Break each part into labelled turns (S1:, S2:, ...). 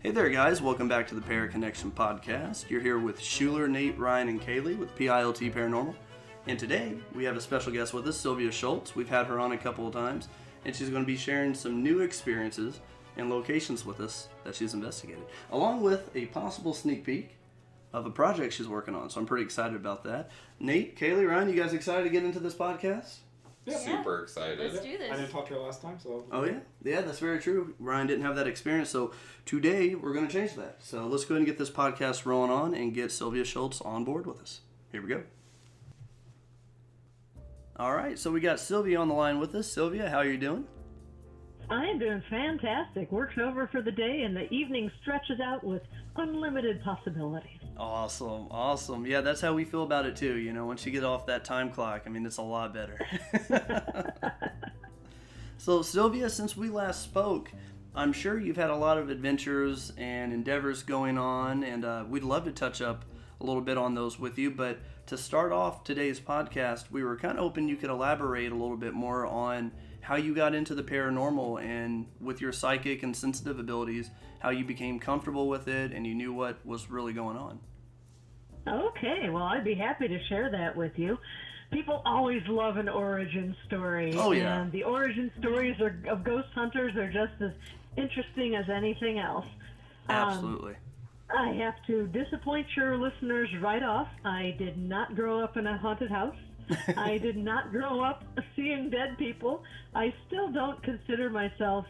S1: Hey there, guys. Welcome back to the Para Connection podcast. You're here with Schuler, Nate, Ryan, and Kaylee with PILT Paranormal. And today, we have a special guest with us, Sylvia Shults. We've had her on a couple of times, and she's going to be sharing some new experiences and locations with us that she's investigated, along with a possible sneak peek of a project she's working on. So I'm pretty excited about that. Nate, Kaylee, Ryan, you guys excited to get into this podcast?
S2: Yeah. Super excited.
S3: Let's do this.
S2: I didn't talk to her last time, so...
S1: Oh, yeah? Yeah, that's very true. Ryan didn't have that experience, so today we're going to change that. So let's go ahead and get this podcast rolling on and get Sylvia Shults on board with us. Here we go. All right, so we got Sylvia on the line with us. Sylvia, how are you doing?
S4: I am doing fantastic. Work's over for the day, and the evening stretches out with unlimited possibilities.
S1: Awesome. Yeah, that's how we feel about it, too. You know, once you get off that time clock, I mean, it's a lot better. So, Sylvia, since we last spoke, I'm sure you've had a lot of adventures and endeavors going on, and we'd love to touch up a little bit on those with you. But to start off today's podcast, we were kind of hoping you could elaborate a little bit more on how you got into the paranormal and with your psychic and sensitive abilities, how you became comfortable with it and you knew what was really going on.
S4: Okay, well, I'd be happy to share that with you. People always love an origin story.
S1: Oh, yeah.
S4: And the origin stories of ghost hunters are just as interesting as anything else.
S1: Absolutely.
S4: I have to disappoint your listeners right off. I did not grow up in a haunted house. I did not grow up seeing dead people. I still don't consider myself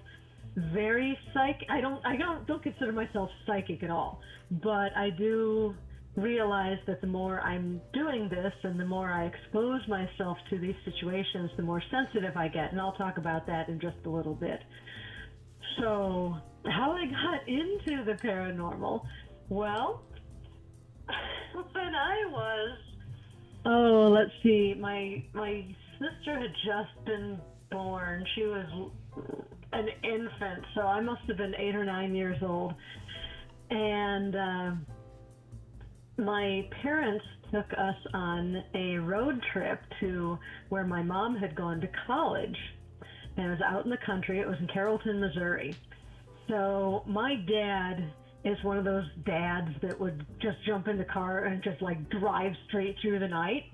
S4: very psychic. I don't consider myself psychic at all. But I do realize that the more I'm doing this and the more I expose myself to these situations, the more sensitive I get. And I'll talk about that in just a little bit. So, how I got into the paranormal? Well, when I was... Oh, let's see. My sister had just been born. She was an infant, so I must have been 8 or 9 years old. And my parents took us on a road trip to where my mom had gone to college. And it was out in the country. It was in Carrollton, Missouri. So my dad is one of those dads that would just jump in the car and just like drive straight through the night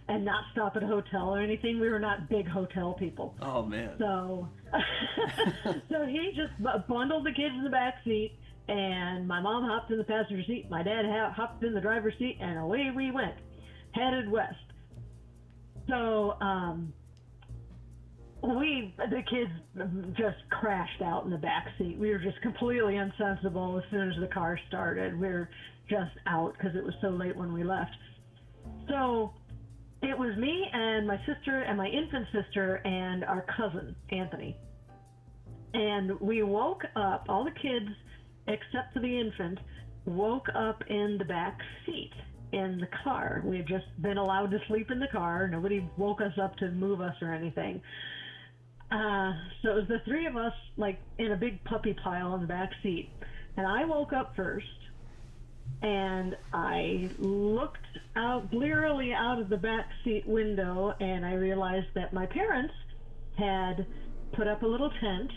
S4: and not stop at a hotel or anything. We were not big hotel people.
S1: Oh, man.
S4: So, so he just bundled the kids in the back seat, and my mom hopped in the passenger seat. My dad hopped in the driver's seat, and away we went, headed west. So, the kids just crashed out in the back seat. We were just completely insensible as soon as the car started. We were just out because it was so late when we left. So it was me and my sister and my infant sister and our cousin, Anthony. And we woke up, all the kids except for the infant, woke up in the back seat in the car. We had just been allowed to sleep in the car. Nobody woke us up to move us or anything. So it was the three of us, like, in a big puppy pile in the back seat. And I woke up first, and I looked out, blearily out of the back seat window, and I realized that my parents had put up a little tent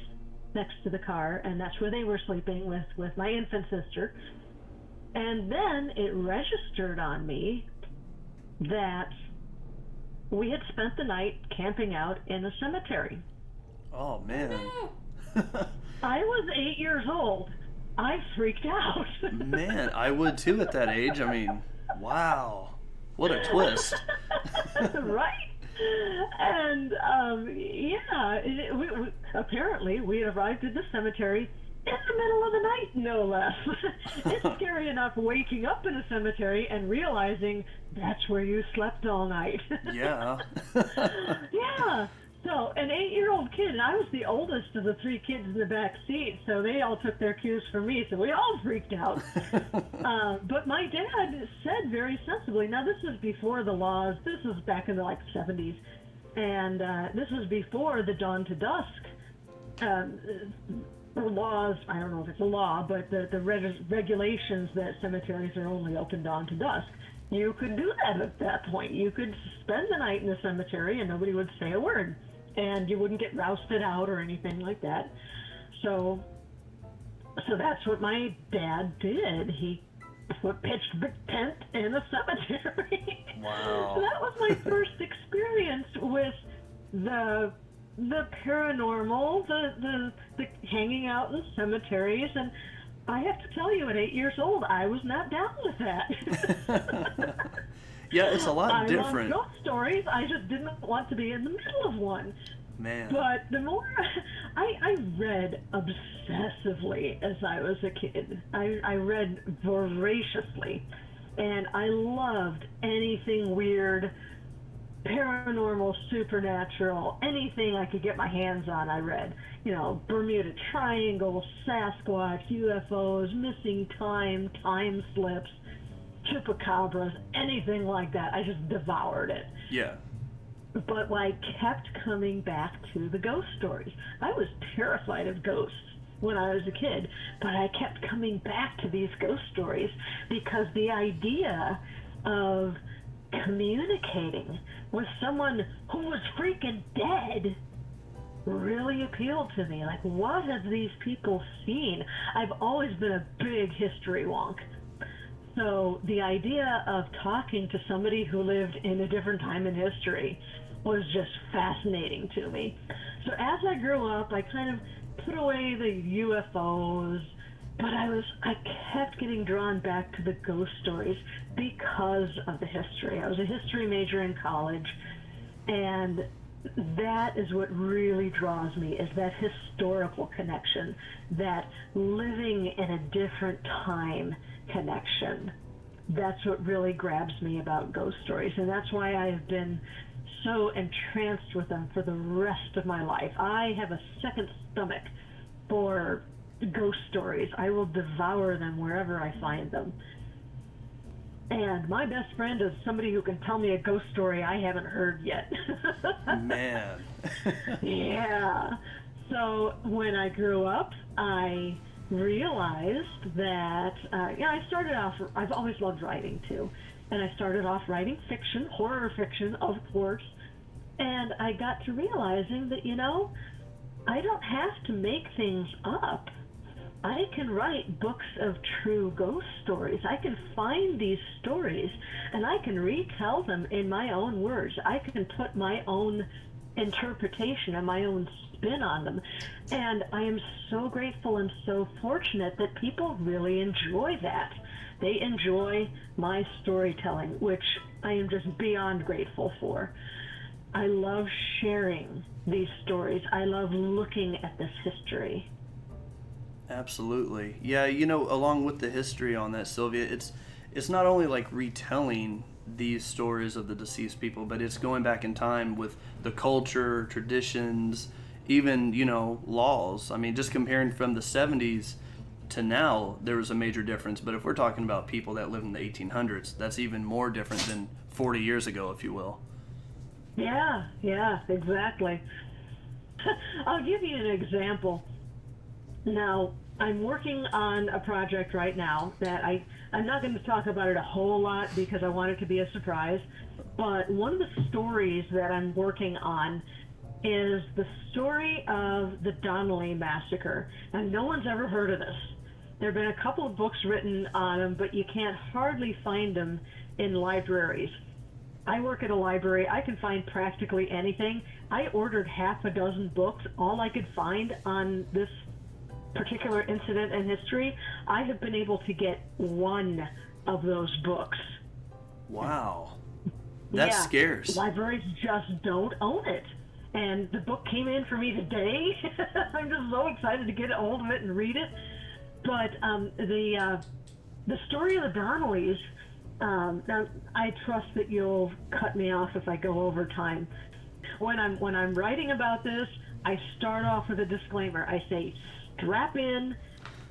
S4: next to the car, and that's where they were sleeping with my infant sister. And then it registered on me that we had spent the night camping out in a cemetery.
S1: Oh, man.
S4: I was 8 years old. I freaked out.
S1: Man, I would too at that age. I mean, wow. What a twist.
S4: Right? And, apparently we had arrived at the cemetery in the middle of the night, no less. It's scary enough waking up in a cemetery and realizing that's where you slept all night.
S1: Yeah.
S4: Yeah. So, an 8-year-old kid, and I was the oldest of the three kids in the back seat, so they all took their cues from me, so we all freaked out. But my dad said very sensibly, now this was before the laws, this was back in the 70s, and this was before the dawn to dusk laws. I don't know if it's a law, but the regulations that cemeteries are only open dawn to dusk. You could do that at that point. You could spend the night in the cemetery and nobody would say a word. And you wouldn't get rousted out or anything like that. So So that's what my dad did. He pitched a big tent in a cemetery.
S1: Wow.
S4: So that was my first experience with the paranormal, the hanging out in cemeteries, and I have to tell you, at 8 years old, I was not down with that.
S1: Yeah, it's a lot different.
S4: I love ghost stories. I just didn't want to be in the middle of one.
S1: Man.
S4: But the more I read obsessively as I was a kid, I read voraciously, and I loved anything weird, paranormal, supernatural, anything I could get my hands on. I read, Bermuda Triangle, Sasquatch, UFOs, missing time slips, chupacabras, anything like that. I just devoured it.
S1: Yeah.
S4: But I kept coming back to the ghost stories. I was terrified of ghosts when I was a kid, but I kept coming back to these ghost stories because the idea of communicating with someone who was freaking dead really appealed to me. Like, what have these people seen? I've always been a big history wonk. So the idea of talking to somebody who lived in a different time in history was just fascinating to me. So as I grew up, I kind of put away the UFOs, but I kept getting drawn back to the ghost stories because of the history. I was a history major in college, and that is what really draws me, is that historical connection, that living in a different time connection. That's what really grabs me about ghost stories, and that's why I have been so entranced with them for the rest of my life. I have a second stomach for ghost stories. I will devour them wherever I find them. And my best friend is somebody who can tell me a ghost story I haven't heard yet.
S1: Man.
S4: Yeah. So when I grew up, I realized that, I started off, I've always loved writing too. And I started off writing fiction, horror fiction, of course. And I got to realizing that, I don't have to make things up. I can write books of true ghost stories. I can find these stories and I can retell them in my own words. I can put my own interpretation and my own spin on them. And I am so grateful and so fortunate that people really enjoy that. They enjoy my storytelling, which I am just beyond grateful for. I love sharing these stories. I love looking at this history.
S1: Absolutely. Yeah, along with the history on that, Sylvia, it's not only like retelling these stories of the deceased people, but it's going back in time with the culture, traditions, even, laws. I mean, just comparing from the 70s to now, there was a major difference. But if we're talking about people that lived in the 1800s, that's even more different than 40 years ago, if you will.
S4: Yeah, exactly. I'll give you an example. Now, I'm working on a project right now that I'm not going to talk about it a whole lot because I want it to be a surprise, but one of the stories that I'm working on is the story of the Donnelly Massacre. And no one's ever heard of this. There have been a couple of books written on them, but you can't hardly find them in libraries. I work at a library. I can find practically anything. I ordered half a dozen books, all I could find on this particular incident in history. I have been able to get one of those books.
S1: Wow. That's scarce.
S4: Libraries just don't own it. And the book came in for me today. I'm just so excited to get a hold of it and read it. But the story of the Donnellys, now I trust that you'll cut me off if I go over time. When I'm writing about this, I start off with a disclaimer. I say, strap in.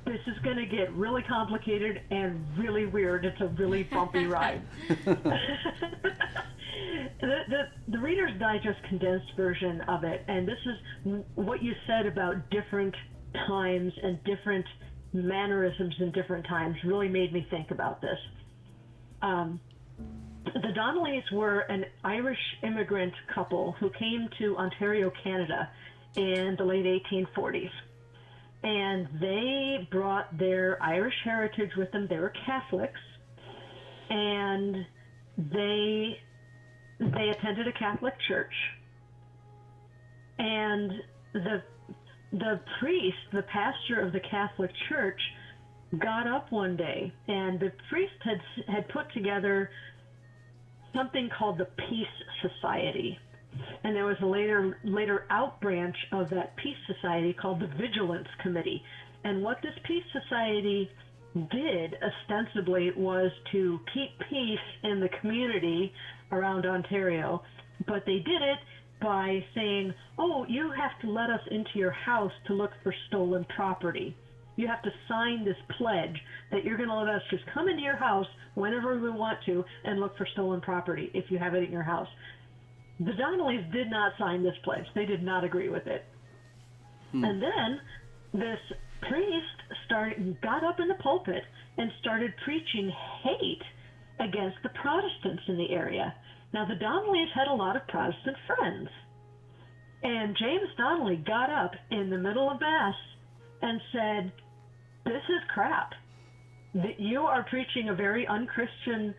S4: This is going to get really complicated and really weird. It's a really bumpy ride. The Reader's Digest condensed version of it, and this is what you said about different times and different mannerisms in different times really made me think about this. The Donnellys were an Irish immigrant couple who came to Ontario, Canada in the late 1840s. and they brought their Irish heritage with them. They were Catholics, and they attended a Catholic church. And the priest, the pastor of the Catholic church, got up one day, and the priest had put together something called the Peace Society. And there was a later out branch of that Peace Society called the Vigilance Committee. And what this Peace Society did ostensibly was to keep peace in the community around Ontario, but they did it by saying, oh, you have to let us into your house to look for stolen property. You have to sign this pledge that you're going to let us just come into your house whenever we want to and look for stolen property if you have it in your house. The Donnellys did not sign this pledge. They did not agree with it. And then this priest got up in the pulpit and started preaching hate against the Protestants in the area. Now, the Donnellys had a lot of Protestant friends. And James Donnelly got up in the middle of Mass and said, this is crap. You are preaching a very unchristian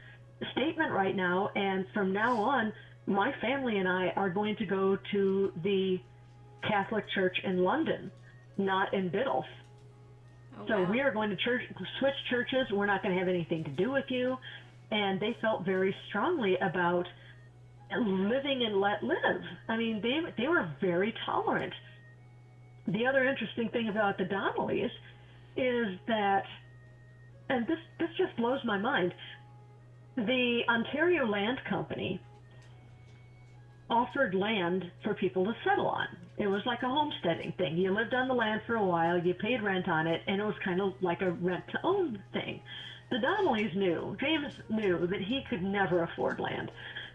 S4: statement right now, and from now on, my family and I are going to go to the Catholic Church in London, not in Biddulph.
S3: Oh,
S4: so
S3: wow.
S4: we are going to switch churches. We're not going to have anything to do with you. And they felt very strongly about living and let live. I mean, they were very tolerant. The other interesting thing about the Donnellys is that, and this just blows my mind, the Ontario Land Company offered land for people to settle on. It was like a homesteading thing. You lived on the land for a while, you paid rent on it, and it was kind of like a rent-to-own thing. The Donnellys James knew that he could never afford land.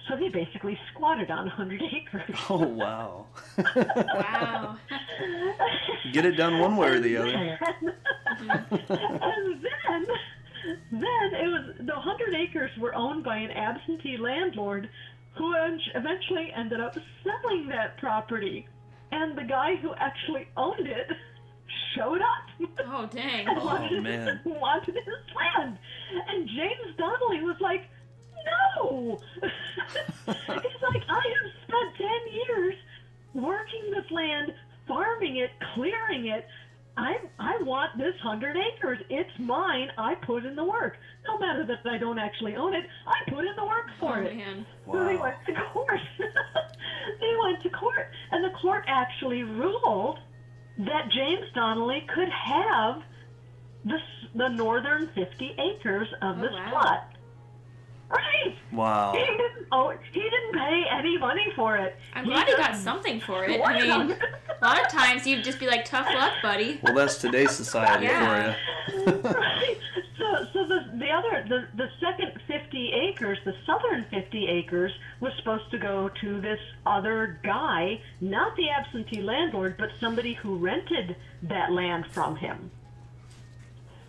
S4: So he basically squatted on 100 acres.
S1: Oh, wow.
S3: Wow.
S1: Get it done one way or the other.
S4: And then it was, the 100 acres were owned by an absentee landlord who eventually ended up selling that property. And the guy who actually owned it showed up.
S3: Oh, dang.
S4: And
S1: Oh, man.
S4: wanted his land. And James Donnelly was like, no! He's like, I have spent 10 years working this land, farming it, clearing it. I want this 100 acres. It's mine. I put in the work. No matter that I don't actually own it, I put in the work for
S3: Oh,
S4: it.
S3: man.
S4: So they went to court. They went to court. And the court actually ruled that James Donnelly could have the northern 50 acres of this
S3: wow.
S4: plot. Right.
S1: Wow.
S4: He didn't pay any money for it.
S3: I'm glad he got something for it. I mean, a lot of times you'd just be like, tough luck, buddy.
S1: Well, that's today's society
S3: Yeah.
S1: for you.
S4: Right. So the second 50 acres, the southern 50 acres, was supposed to go to this other guy, not the absentee landlord, but somebody who rented that land from him.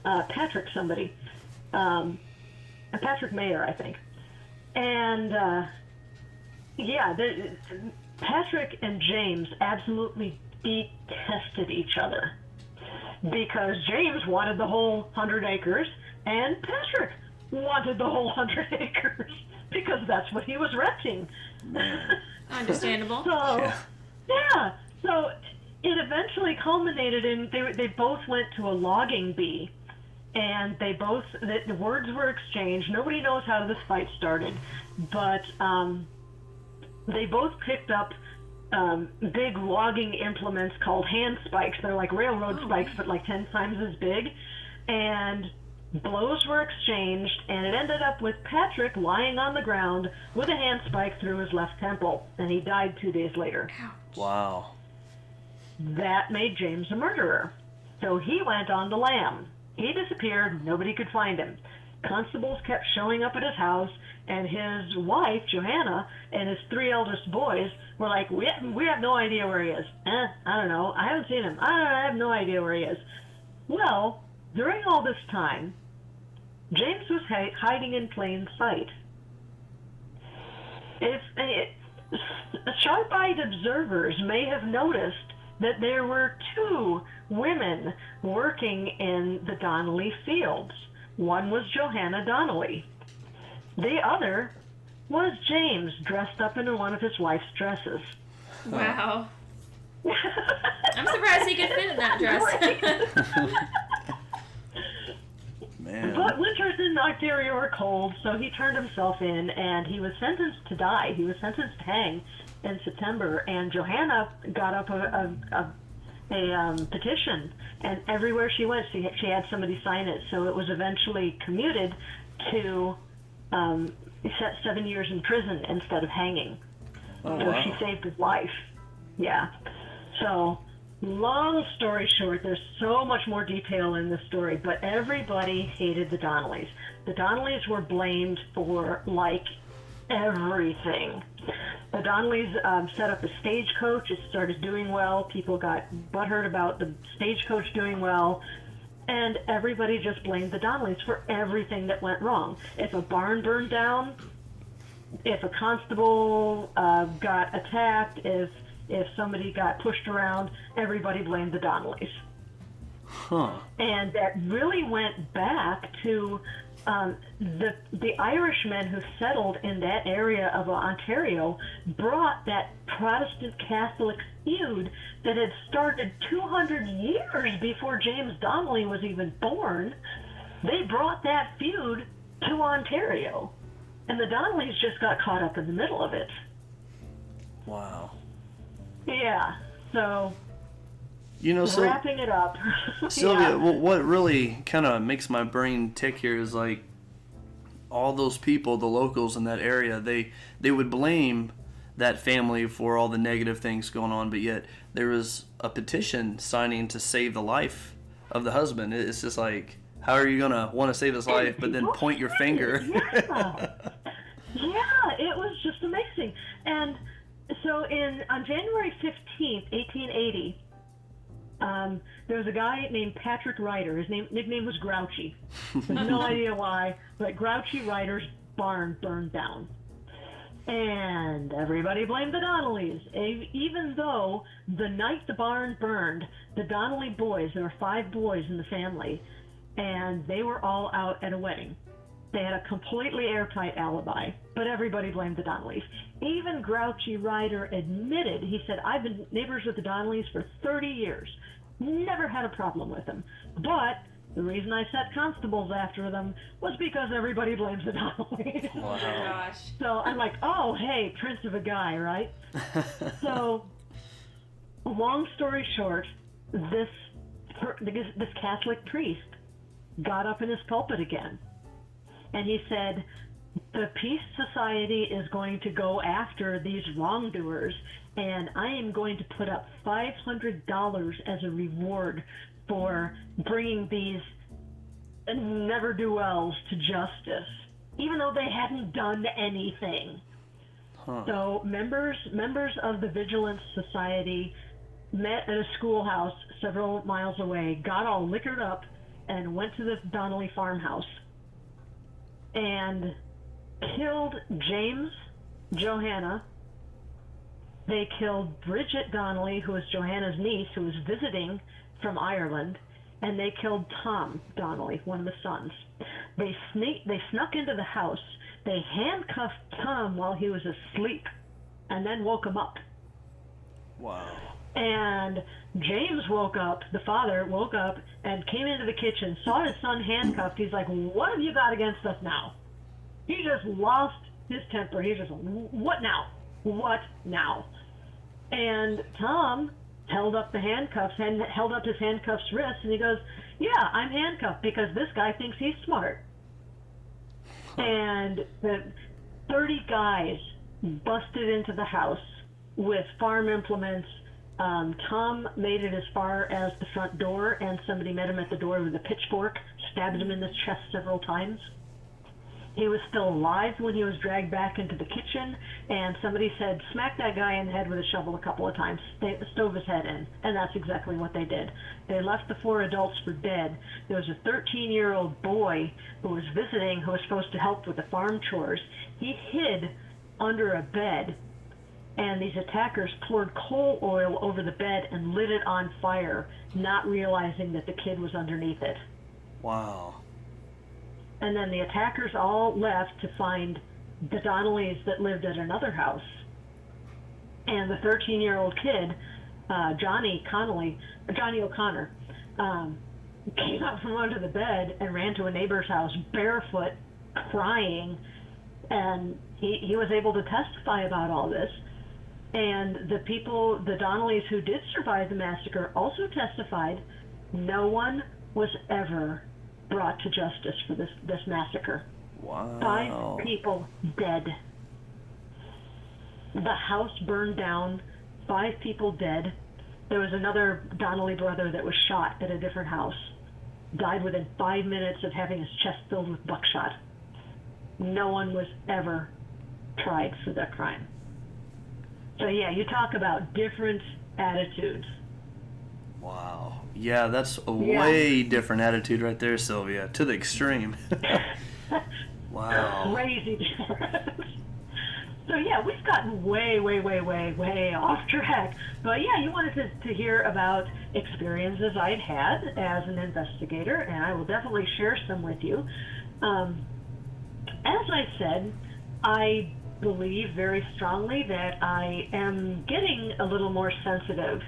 S4: Patrick somebody. Patrick Mayer, I think. And, Patrick and James absolutely detested each other because James wanted the whole 100 acres and Patrick wanted the whole 100 acres because that's what he was renting.
S3: Understandable.
S4: So it eventually culminated in they both went to a logging bee. And the words were exchanged. Nobody knows how this fight started, but they both picked up big logging implements called hand spikes. They're like railroad spikes, but like 10 times as big. And blows were exchanged, and it ended up with Patrick lying on the ground with a hand spike through his left temple, and he died 2 days later.
S1: Wow.
S4: That made James a murderer. So he went on the lam. He disappeared. Nobody could find him. Constables kept showing up at his house, and his wife, Johanna, and his 3 eldest boys were like, we have no idea where he is. I don't know. I haven't seen him. I have no idea where he is. Well, during all this time, James was hiding in plain sight. Sharp-eyed observers may have noticed that there were 2 women working in the Donnelly fields. One was Johanna Donnelly. The other was James, dressed up in one of his wife's dresses.
S3: Wow. I'm surprised he could fit in that dress.
S1: Man.
S4: But winters in Ontario are cold, so he turned himself in, and he was sentenced to die. He was sentenced to hang in September, and Johanna got up a petition, and everywhere she went, she had somebody sign it. So it was eventually commuted to 7 years in prison instead of hanging.
S1: Oh,
S4: So
S1: wow.
S4: she saved his life. Yeah. So, long story short, there's so much more detail in this story, but everybody hated the Donnellys. The Donnellys were blamed for, like, everything. The Donnellys set up a stagecoach. It started doing well. People got butthurt about the stagecoach doing well. And everybody just blamed the Donnellys for everything that went wrong. If a barn burned down, if a constable got attacked, if somebody got pushed around, everybody blamed the Donnellys.
S1: Huh.
S4: And that really went back to the Irishmen who settled in that area of Ontario brought that Protestant Catholic feud that had started 200 years before James Donnelly was even born. They brought that feud to Ontario. And the Donnellys just got caught up in the middle of it.
S1: Wow.
S4: Yeah, so
S1: So
S4: wrapping it up.
S1: Sylvia,
S4: Yeah.
S1: what really kind of makes my brain tick here is like all those people, the locals in that area, they would blame that family for all the negative things going on, but yet there was a petition signing to save the life of the husband. It's just like, how are you going to want to save his life, but then point your finger?
S4: Yeah, it was just amazing. And so on January 15th, 1880, there was a guy named Patrick Ryder. His nickname was Grouchy. There's no idea why, but Grouchy Ryder's barn burned down. And everybody blamed the Donnellys, even though the night the barn burned, the Donnelly boys, there were 5 boys in the family, and they were all out at a wedding. They had a completely airtight alibi, but everybody blamed the Donnellys. Even Grouchy Ryder admitted, he said, I've been neighbors with the Donnellys for 30 years. Never had a problem with them. But the reason I set constables after them was because everybody blames the Donnellys.
S3: Oh my gosh.
S4: So I'm like, oh, hey, prince of a guy, right? So, long story short, this Catholic priest got up in his pulpit again. And he said, the Peace Society is going to go after these wrongdoers, and I am going to put up $500 as a reward for bringing these never-do-wells to justice, even though they hadn't done anything.
S1: Huh.
S4: So members of the Vigilance Society met at a schoolhouse several miles away, got all liquored up, and went to the Donnelly farmhouse and killed James, Johanna. They killed Bridget Donnelly, who was Johanna's niece, who was visiting from Ireland, and they killed Tom Donnelly, one of the sons. They snuck into the house. They handcuffed Tom while he was asleep, and then woke him up.
S1: Wow.
S4: And James woke up, the father woke up and came into the kitchen, saw his son handcuffed. He's like, what have you got against us now? He just lost his temper. He's just, what now? What now? And Tom held up the handcuffs and held up his handcuffs wrists, and he goes, yeah, I'm handcuffed because this guy thinks he's smart. And the 30 guys busted into the house with farm implements. Tom made it as far as the front door, and somebody met him at the door with a pitchfork, stabbed him in the chest several times. He was still alive when he was dragged back into the kitchen, and somebody said, smack that guy in the head with a shovel a couple of times, stove his head in, and that's exactly what they did. They left the 4 adults for dead. There was a 13-year-old boy who was visiting, who was supposed to help with the farm chores. He hid under a bed, and these attackers poured coal oil over the bed and lit it on fire, not realizing that the kid was underneath it.
S1: Wow.
S4: And then the attackers all left to find the Donnellys that lived at another house. And the 13-year-old kid, Johnny O'Connor, came out from under the bed and ran to a neighbor's house barefoot, crying, and he was able to testify about all this. And the Donnellys who did survive the massacre also testified no one was ever brought to justice for this massacre.
S1: Wow.
S4: 5 people dead. The house burned down, 5 people dead. There was another Donnelly brother that was shot at a different house. Died within 5 minutes of having his chest filled with buckshot. No one was ever tried for that crime. So yeah, you talk about different attitudes.
S1: Wow. Yeah, that's a way different attitude right there, Sylvia. To the extreme. Wow.
S4: Crazy different. So yeah, we've gotten way off track. But yeah, you wanted to hear about experiences I'd had as an investigator, and I will definitely share some with you. As I said, I believe very strongly that I am getting a little more sensitive.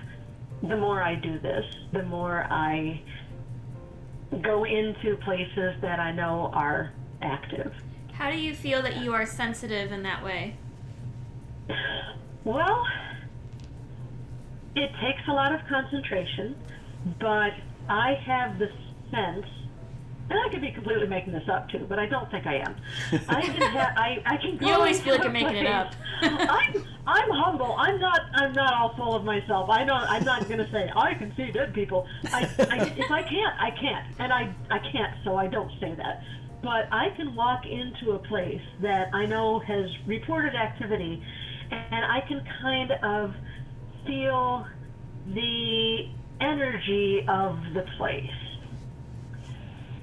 S4: The more I do this, the more I go into places that I know are active.
S3: How do you feel that you are sensitive in that way?
S4: Well, it takes a lot of concentration, but I have the sense, and I could be completely making this up too, but I don't think I am. I can go.
S3: You always feel like you're making it up.
S4: I'm humble. I'm not all full of myself. I'm not going to say I can see dead people. If I can't, I can't, and I can't, so I don't say that. But I can walk into a place that I know has reported activity, and I can kind of feel the energy of the place.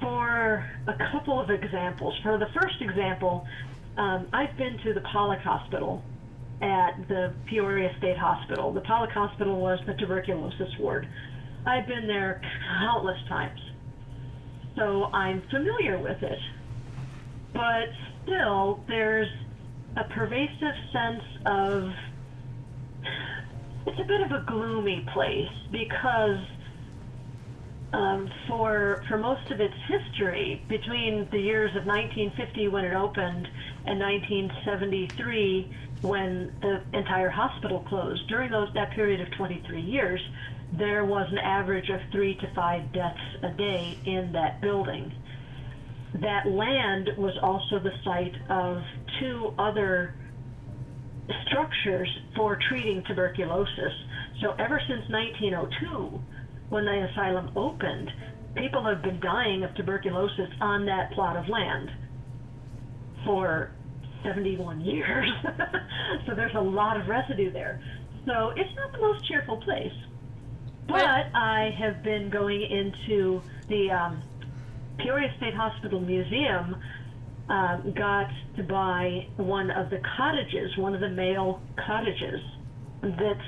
S4: For a couple of examples. For the first example, I've been to the Pollock Hospital at the Peoria State Hospital. The Pollock Hospital was the tuberculosis ward. I've been there countless times, so I'm familiar with it. But still, there's a pervasive sense of, it's a bit of a gloomy place because for most of its history, between the years of 1950 when it opened and 1973 when the entire hospital closed, during that period of 23 years, there was an average of 3 to 5 deaths a day in that building. That land was also the site of 2 other structures for treating tuberculosis. So ever since 1902, when the asylum opened, people have been dying of tuberculosis on that plot of land for 71 years. So there's a lot of residue there. So it's not the most cheerful place. But I have been going into the Peoria State Hospital Museum, got to buy one of the cottages, one of the male cottages that's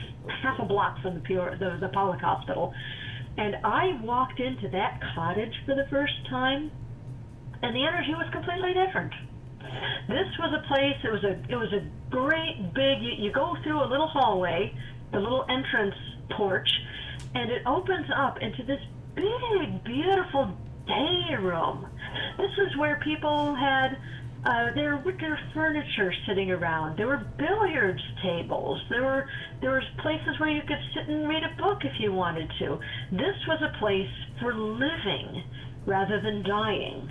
S4: half a block from the Pollock Hospital. And I walked into that cottage for the first time, and the energy was completely different. This was a place, it was a great big, you go through a little hallway, the little entrance porch, and it opens up into this big, beautiful day room. This is where people had their wicker furniture sitting around. There were billiards tables. There was places where you could sit and read a book if you wanted to. This was a place for living rather than dying.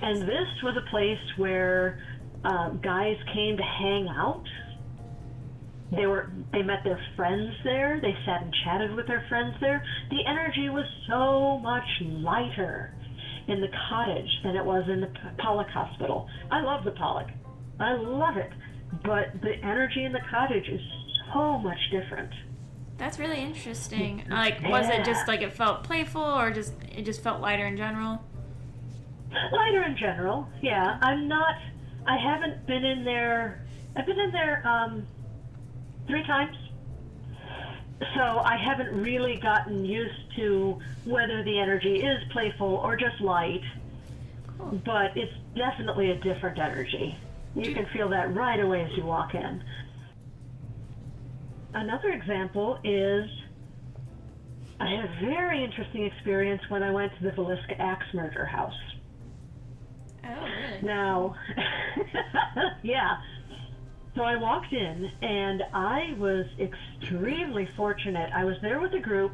S4: And this was a place where guys came to hang out. They met their friends there. They sat and chatted with their friends there. The energy was so much lighter in the cottage than it was in the Pollock Hospital. I love the Pollock. I love it. But the energy in the cottage is so much different.
S3: That's really interesting. Like, was it just like it felt playful, or it just felt lighter in general?
S4: Lighter in general, yeah. I haven't been in there. I've been in there 3 times. So I haven't really gotten used to whether the energy is playful or just light, but it's definitely a different energy. You can feel that right away as you walk in. Another example is I had a very interesting experience when I went to the Villisca Axe Murder House.
S3: Oh, really?
S4: Now, yeah. So I walked in, and I was extremely fortunate. I was there with a group,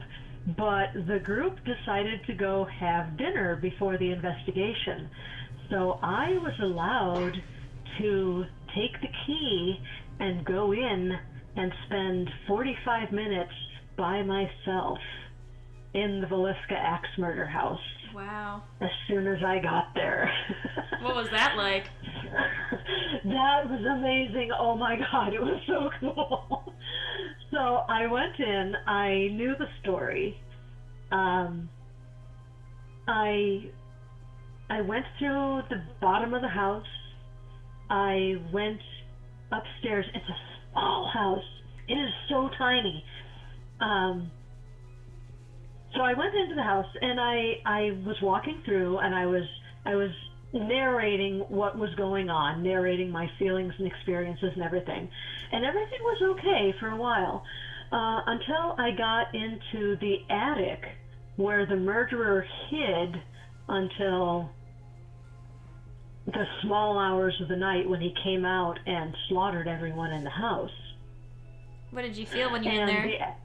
S4: but the group decided to go have dinner before the investigation. So I was allowed to take the key and go in and spend 45 minutes by myself in the Villisca Axe Murder House.
S3: Wow.
S4: As soon as I got there.
S3: What was that like?
S4: That was amazing. Oh my God, it was so cool. So I went in, I knew the story. I went through the bottom of the house. I went upstairs. It's a small house. It is so tiny. So I went into the house, and I was walking through, and I was narrating what was going on, narrating my feelings and experiences and everything. And everything was okay for a while, until I got into the attic where the murderer hid until the small hours of the night when he came out and slaughtered everyone in the house.
S3: What did you feel when you went in there?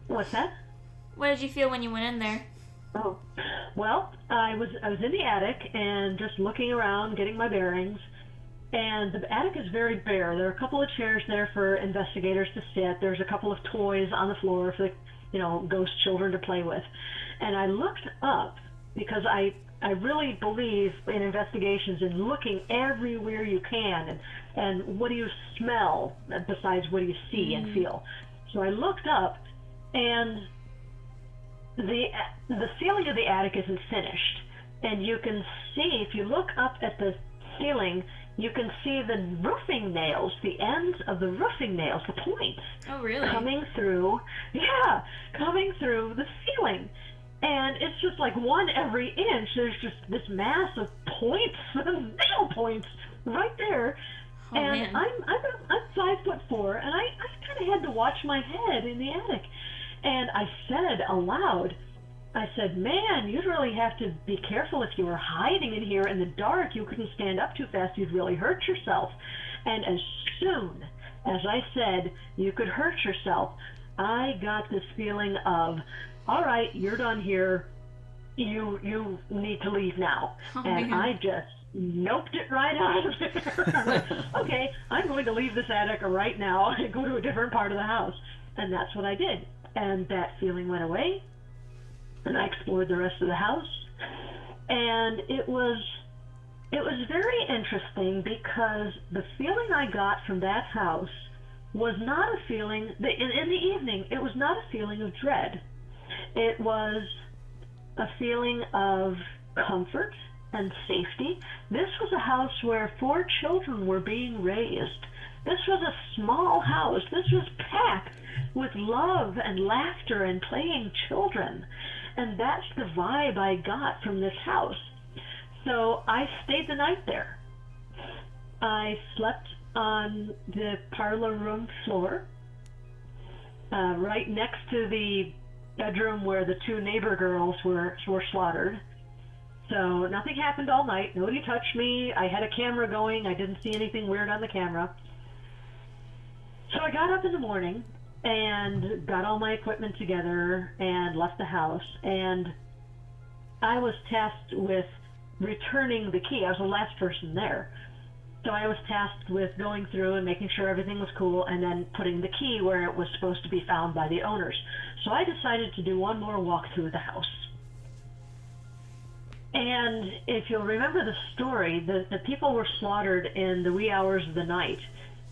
S4: What's that?
S3: What did you feel when you went in there?
S4: Oh, well, I was in the attic and just looking around, getting my bearings. And the attic is very bare. There are a couple of chairs there for investigators to sit. There's a couple of toys on the floor for ghost children to play with. And I looked up because I really believe in investigations and looking everywhere you can and what do you smell besides what do you see and feel. So I looked up, and the ceiling of the attic isn't finished, and you can see, if you look up at the ceiling, you can see the roofing nails, the ends of the roofing nails, the points.
S3: Oh, really?
S4: Coming through the ceiling. And it's just like one every inch. There's just this mass of points, nail points, right there.
S3: Oh,
S4: and
S3: man.
S4: I'm 5'4", and I kind of had to watch my head in the attic. And I said aloud, I said, man, you'd really have to be careful if you were hiding in here in the dark. You couldn't stand up too fast. You'd really hurt yourself. And as soon as I said you could hurt yourself, I got this feeling of, all right, you're done here. You need to leave now.
S3: Oh,
S4: and
S3: man.
S4: I just noped it right out of there. I'm like, okay, I'm going to leave this attic right now and go to a different part of the house. And that's what I did. And that feeling went away, and I explored the rest of the house. And it was very interesting because the feeling I got from that house was not a feeling, in the evening, it was not a feeling of dread. It was a feeling of comfort and safety. This was a house where 4 children were being raised. This was a small house. This was packed with love and laughter and playing children. And that's the vibe I got from this house. So I stayed the night there. I slept on the parlor room floor, right next to the bedroom where the 2 neighbor girls were slaughtered. So nothing happened all night. Nobody touched me. I had a camera going. I didn't see anything weird on the camera. So I got up in the morning and got all my equipment together and left the house. And I was tasked with returning the key. I was the last person there. So I was tasked with going through and making sure everything was cool and then putting the key where it was supposed to be found by the owners. So I decided to do one more walk through the house. And if you'll remember the story, the people were slaughtered in the wee hours of the night.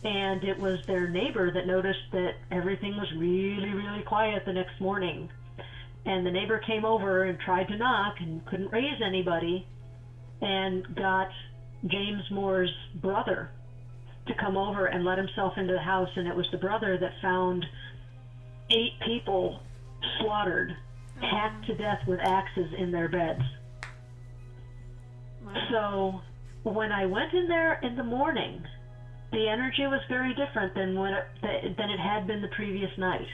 S4: And it was their neighbor that noticed that everything was really, really quiet the next morning. And the neighbor came over and tried to knock and couldn't raise anybody, and got James Moore's brother to come over and let himself into the house, and it was the brother that found 8 people slaughtered, hacked to death with axes in their beds.
S3: Wow.
S4: So when I went in there in the morning, the energy was very different than than it had been the previous night.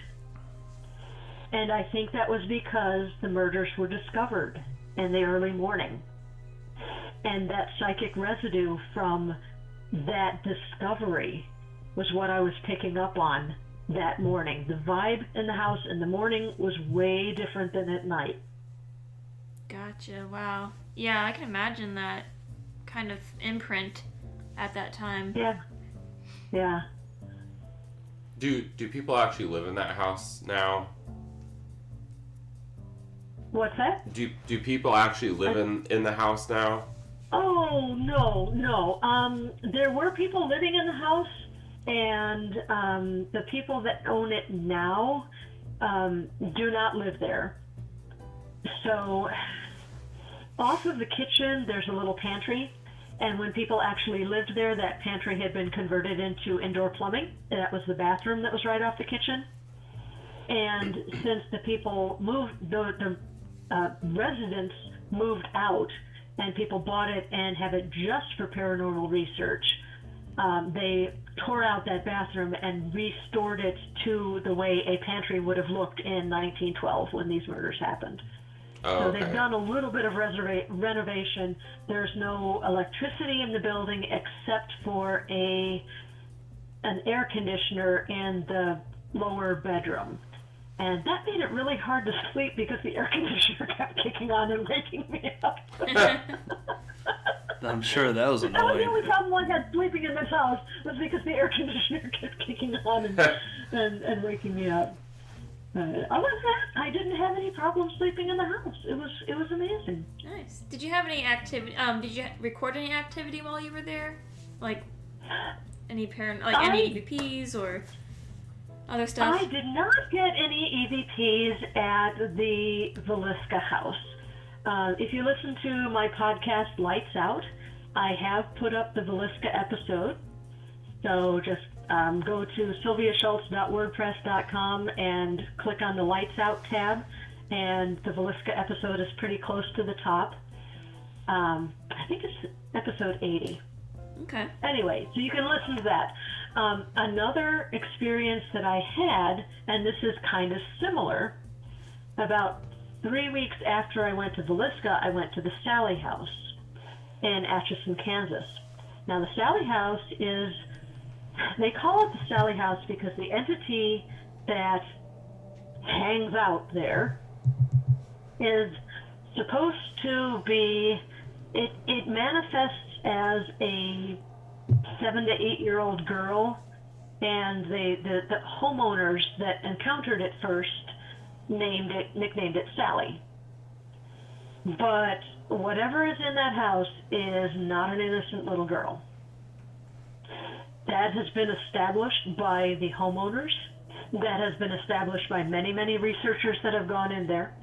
S4: And I think that was because the murders were discovered in the early morning. And that psychic residue from that discovery was what I was picking up on that morning. The vibe in the house in the morning was way different than at night.
S3: Gotcha. Wow. Yeah, I can imagine that kind of imprint at that time.
S4: Yeah. Yeah.
S2: Do people actually live in that house now?
S4: What's that?
S2: Do people actually live in the house now?
S4: Oh, no. There were people living in the house, and the people that own it now do not live there. So off of the kitchen, there's a little pantry, and when people actually lived there, that pantry had been converted into indoor plumbing. That was the bathroom that was right off the kitchen. And since the people moved, the residents moved out, and people bought it and have it just for paranormal research, they tore out that bathroom and restored it to the way a pantry would have looked in 1912 when these murders happened.
S2: Oh,
S4: So
S2: okay.
S4: they've done a little bit of renovation. There's no electricity in the building except for an air conditioner in the lower bedroom. And that made it really hard to sleep because the air conditioner kept kicking on and waking me up.
S1: I'm sure that was
S4: That was the
S1: annoying.
S4: only problem I had sleeping in this house, was because the air conditioner kept kicking on and waking me up. Other than that, I didn't have any problem sleeping in the house. It was amazing.
S3: Nice. Did you have any activity? Did you record any activity while you were there? Like any any EVPs or other stuff?
S4: I did not get any EVPs at the Villisca house. If you listen to my podcast, Lights Out, I have put up the Villisca episode. So just go to sylviashults.wordpress.com and click on the Lights Out tab, and the Villisca episode is pretty close to the top. I think it's episode 80.
S3: Okay.
S4: Anyway, so you can listen to that. Another experience that I had, and this is kind of similar, about 3 weeks after I went to Villisca, I went to the Sally House in Atchison, Kansas. Now, the Sally House is, they call it the Sally House because the entity that hangs out there is supposed to be, it manifests as a 7 to 8 year old girl, and the homeowners that encountered it first nicknamed it Sally. But whatever is in that house is not an innocent little girl. That has been established by the homeowners. That has been established by many, many researchers that have gone in there.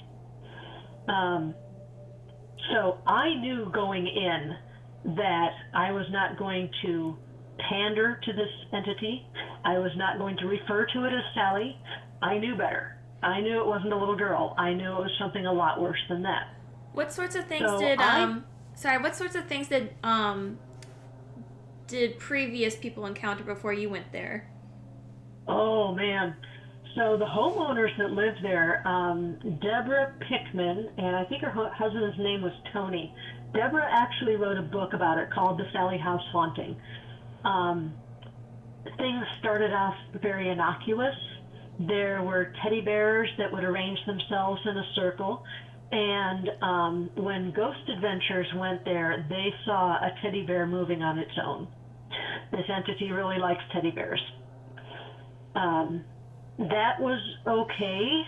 S4: So I knew going in that I was not going to pander to this entity. I was not going to refer to it as Sally. I knew better. I knew it wasn't a little girl. I knew it was something a lot worse than that.
S3: What sorts of things
S4: So
S3: what sorts of things did previous people encounter before you went there?
S4: Oh, man. So the homeowners that lived there, Deborah Pickman, and I think her husband's name was Tony. Deborah actually wrote a book about it called The Sally House Haunting. Things started off very innocuous. There were teddy bears that would arrange themselves in a circle. And when Ghost Adventures went there, they saw a teddy bear moving on its own. This entity really likes teddy bears. That was okay.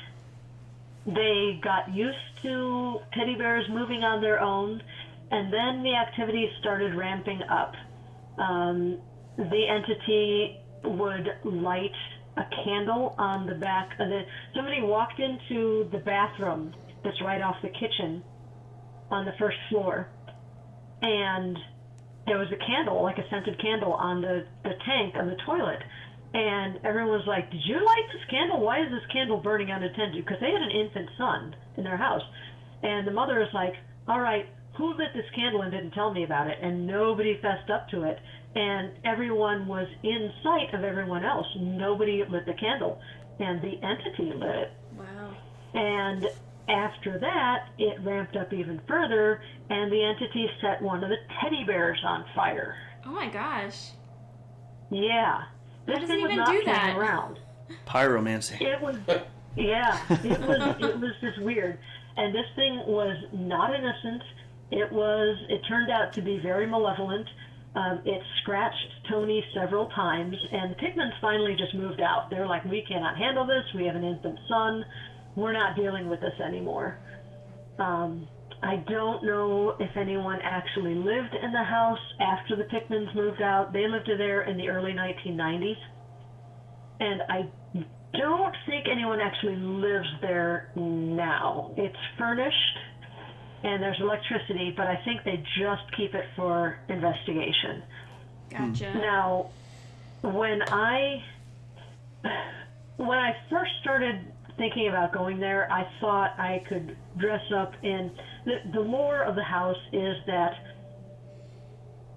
S4: They got used to teddy bears moving on their own, and then the activities started ramping up. The entity would light a candle on the back of somebody walked into the bathroom that's right off the kitchen on the first floor, and there was a candle, like a scented candle, on the tank on the toilet. And everyone was like, did you light this candle? Why is this candle burning unattended? Because they had an infant son in their house. And the mother was like, all right, who lit this candle and didn't tell me about it? And nobody fessed up to it. And everyone was in sight of everyone else. Nobody lit the candle. And the entity lit it.
S3: Wow.
S4: And after that, it ramped up even further, and the entity set one of the teddy bears on fire.
S3: Oh my gosh.
S4: Yeah. This
S3: does
S4: thing
S3: it
S4: was
S3: even
S4: not
S3: do
S4: playing
S3: that?
S4: around.
S1: Pyromancy.
S4: It was, yeah, it was just weird. And this thing was not innocent. It turned out to be very malevolent. It scratched Tony several times, and the Pigments finally just moved out. They were like, we cannot handle this. We have an infant son. We're not dealing with this anymore. I don't know if anyone actually lived in the house after the Pickmans moved out. They lived there in the early 1990s. And I don't think anyone actually lives there now. It's furnished, and there's electricity, but I think they just keep it for investigation.
S3: Gotcha.
S4: Now, when I first started thinking about going there, I thought I could dress up in... The lore of the house is that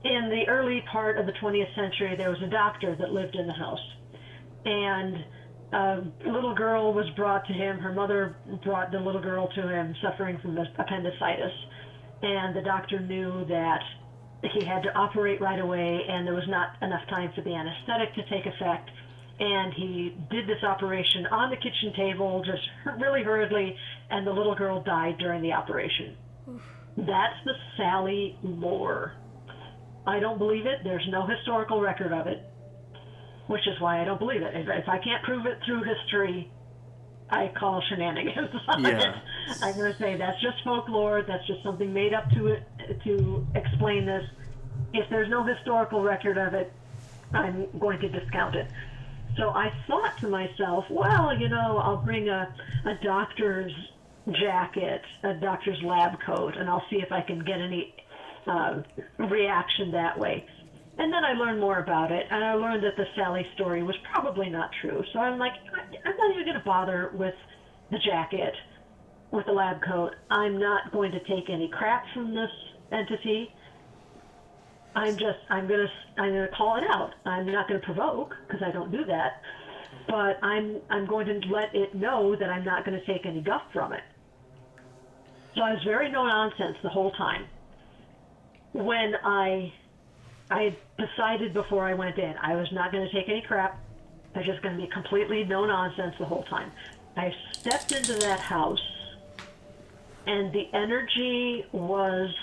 S4: in the early part of the 20th century, there was a doctor that lived in the house. And a little girl was brought to him. Her mother brought the little girl to him suffering from appendicitis. And the doctor knew that he had to operate right away, and there was not enough time for the anesthetic to take effect. And he did this operation on the kitchen table, just really hurriedly, and the little girl died during the operation. That's the Sally lore. I don't believe it. There's no historical record of it, which is why I don't believe it. If I can't prove it through history, I call shenanigans on it. I'm going to say that's just folklore. That's just something made up to explain this. If there's no historical record of it, I'm going to discount it. So I thought to myself, well, I'll bring a doctor's jacket, a doctor's lab coat, and I'll see if I can get any reaction that way. And then I learned more about it, and I learned that the Sally story was probably not true. So I'm like, I'm not even going to bother with the jacket, with the lab coat. I'm not going to take any crap from this entity. I'm gonna call it out. I'm not gonna provoke, because I don't do that. But I'm going to let it know that I'm not gonna take any guff from it. So I was very no nonsense the whole time. When I decided before I went in, I was not gonna take any crap. I was just gonna be completely no nonsense the whole time. I stepped into that house, and the energy was...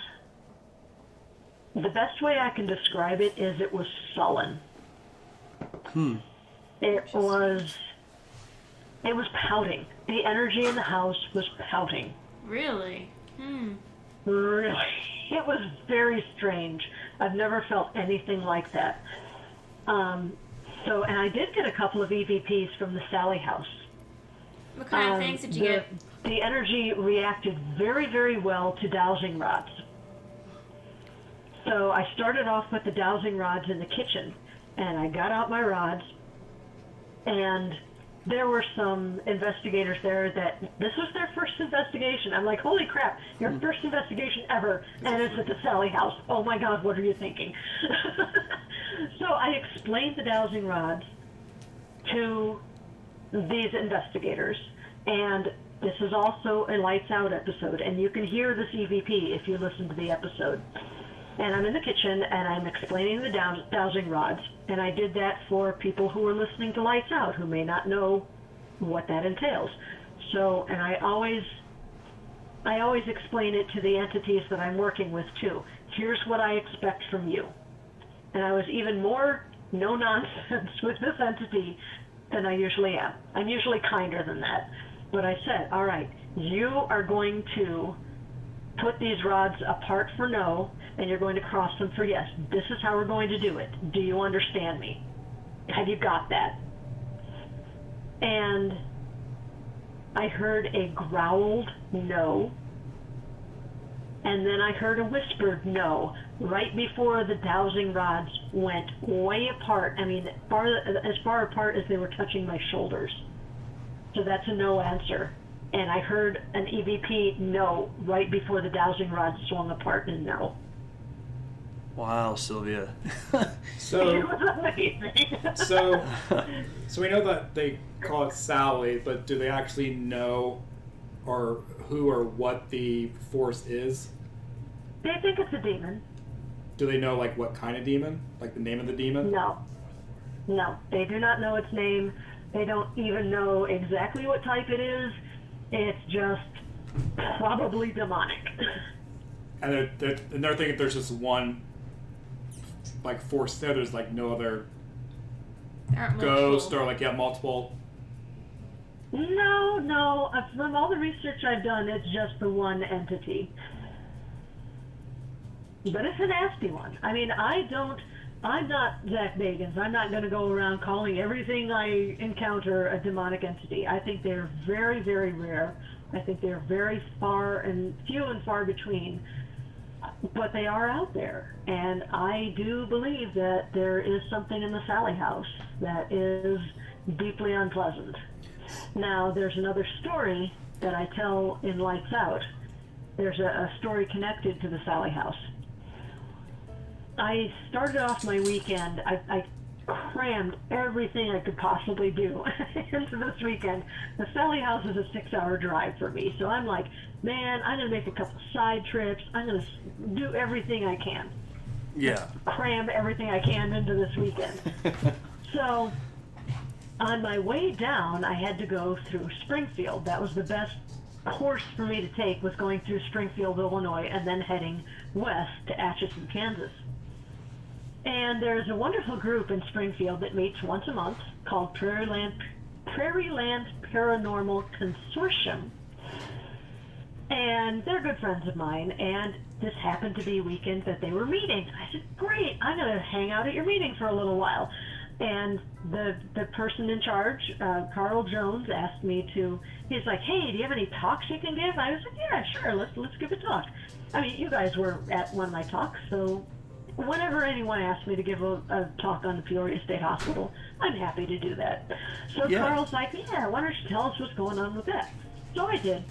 S4: The best way I can describe it is it was sullen. It was pouting. The energy in the house was pouting.
S3: Really?
S4: Really. It was very strange. I've never felt anything like that. And I did get a couple of EVPs from the Sally house.
S3: What kind of things did you get?
S4: The energy reacted very, very well to dowsing rods. So I started off with the dowsing rods in the kitchen, and I got out my rods, and there were some investigators there that this was their first investigation. I'm like, holy crap, your first investigation ever, and it's at the Sally house. Oh my God, what are you thinking? So I explained the dowsing rods to these investigators, and this is also a Lights Out episode, and you can hear this EVP if you listen to the episode. And I'm in the kitchen, and I'm explaining the dowsing rods. And I did that for people who are listening to Lights Out, who may not know what that entails. So, and I always explain it to the entities that I'm working with, too. Here's what I expect from you. And I was even more no-nonsense with this entity than I usually am. I'm usually kinder than that. But I said, all right, you are going to put these rods apart for no, and you're going to cross them for yes. This is how we're going to do it. Do you understand me? Have you got that? And I heard a growled no, And then I heard a whispered no right before the dowsing rods went way apart. I mean, as far apart as they were touching my shoulders. So that's a no answer. And I heard an EVP no right before the dowsing rods swung apart in no.
S1: Wow, Sylvia.
S5: So,
S4: It was amazing.
S5: so we know that they call it Sally, but do they actually know or who or what the force is?
S4: They think it's a demon.
S5: Do they know like what kind of demon? Like the name of the demon?
S4: No. No, they do not know its name. They don't even know exactly what type it is. It's just probably demonic.
S5: And they're thinking there's just one like force there. There's like no other
S3: There aren't
S5: ghost
S3: multiple.
S5: or like multiple.
S4: No. From all the research I've done, it's just the one entity. But it's a nasty one. I mean, I'm not Zach Bagans. I'm not going to go around calling everything I encounter a demonic entity. I think they're very, very rare. I think they're very few and far between. But they are out there. And I do believe that there is something in the Sally house that is deeply unpleasant. Now, there's another story that I tell in Lights Out. There's a story connected to the Sally house. I started off my weekend, I crammed everything I could possibly do into this weekend. The Sally house is a 6-hour drive for me, so I'm like, man, I'm going to make a couple side trips. I'm going to do everything I can.
S1: Yeah.
S4: Cram everything I can into this weekend. So, on my way down, I had to go through Springfield. That was the best course for me to take, was going through Springfield, Illinois, and then heading west to Atchison, Kansas. And there's a wonderful group in Springfield that meets once a month called Prairie Land Paranormal Consortium. And they're good friends of mine, and this happened to be a weekend that they were meeting. I said, great, I'm going to hang out at your meeting for a little while. And the person in charge, Carl Jones, asked me to, he's like, hey, do you have any talks you can give? I was like, yeah, sure, let's give a talk. I mean, you guys were at one of my talks, so whenever anyone asks me to give a talk on the Peoria State Hospital, I'm happy to do that. So
S1: Yeah.
S4: Carl's like, yeah, why don't you tell us what's going on with that? So I did.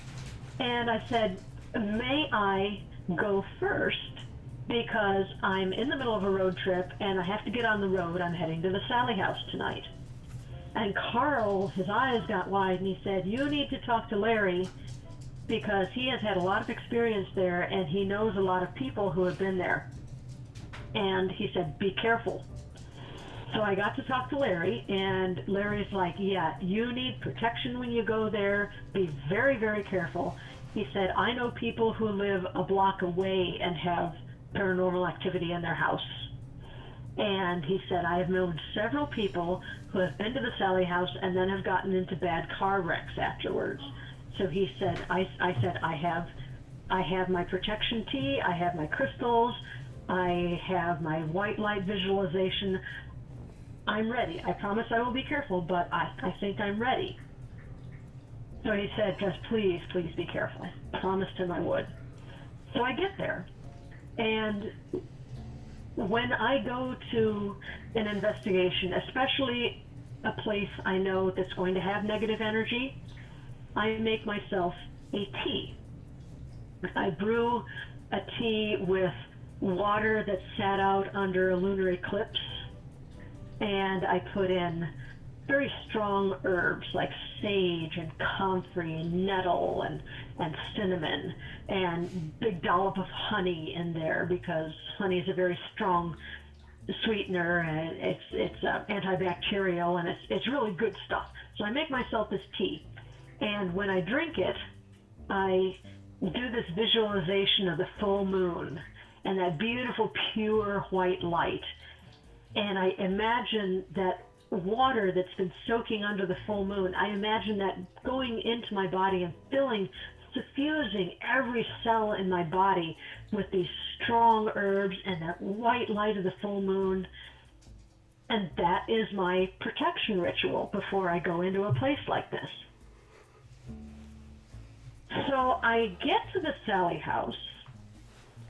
S4: And I said, may I go first? Because I'm in the middle of a road trip and I have to get on the road. I'm heading to the Sally house tonight. And Carl, his eyes got wide and he said, you need to talk to Larry because he has had a lot of experience there and he knows a lot of people who have been there. And he said, be careful. So I got to talk to Larry, and Larry's like, yeah, you need protection when you go there. Be very, very careful. He said, I know people who live a block away and have paranormal activity in their house. And he said, I have known several people who have been to the Sally house and then have gotten into bad car wrecks afterwards. So he said, I said, I have my protection tea, I have my crystals, I have my white light visualization. I'm ready. I promise I will be careful, but I think I'm ready. So he said, just please be careful. I promised him I would. So I get there. And when I go to an investigation, especially a place I know that's going to have negative energy, I make myself a tea. I brew a tea with water that sat out under a lunar eclipse, and I put in very strong herbs like sage and comfrey and nettle and cinnamon, and big dollop of honey in there because honey is a very strong sweetener and it's antibacterial and it's really good stuff. So I make myself this tea, and when I drink it, I do this visualization of the full moon and that beautiful pure white light. And I imagine that water that's been soaking under the full moon, I imagine that going into my body and suffusing every cell in my body with these strong herbs and that white light of the full moon. And that is my protection ritual before I go into a place like this. So I get to the Sally house,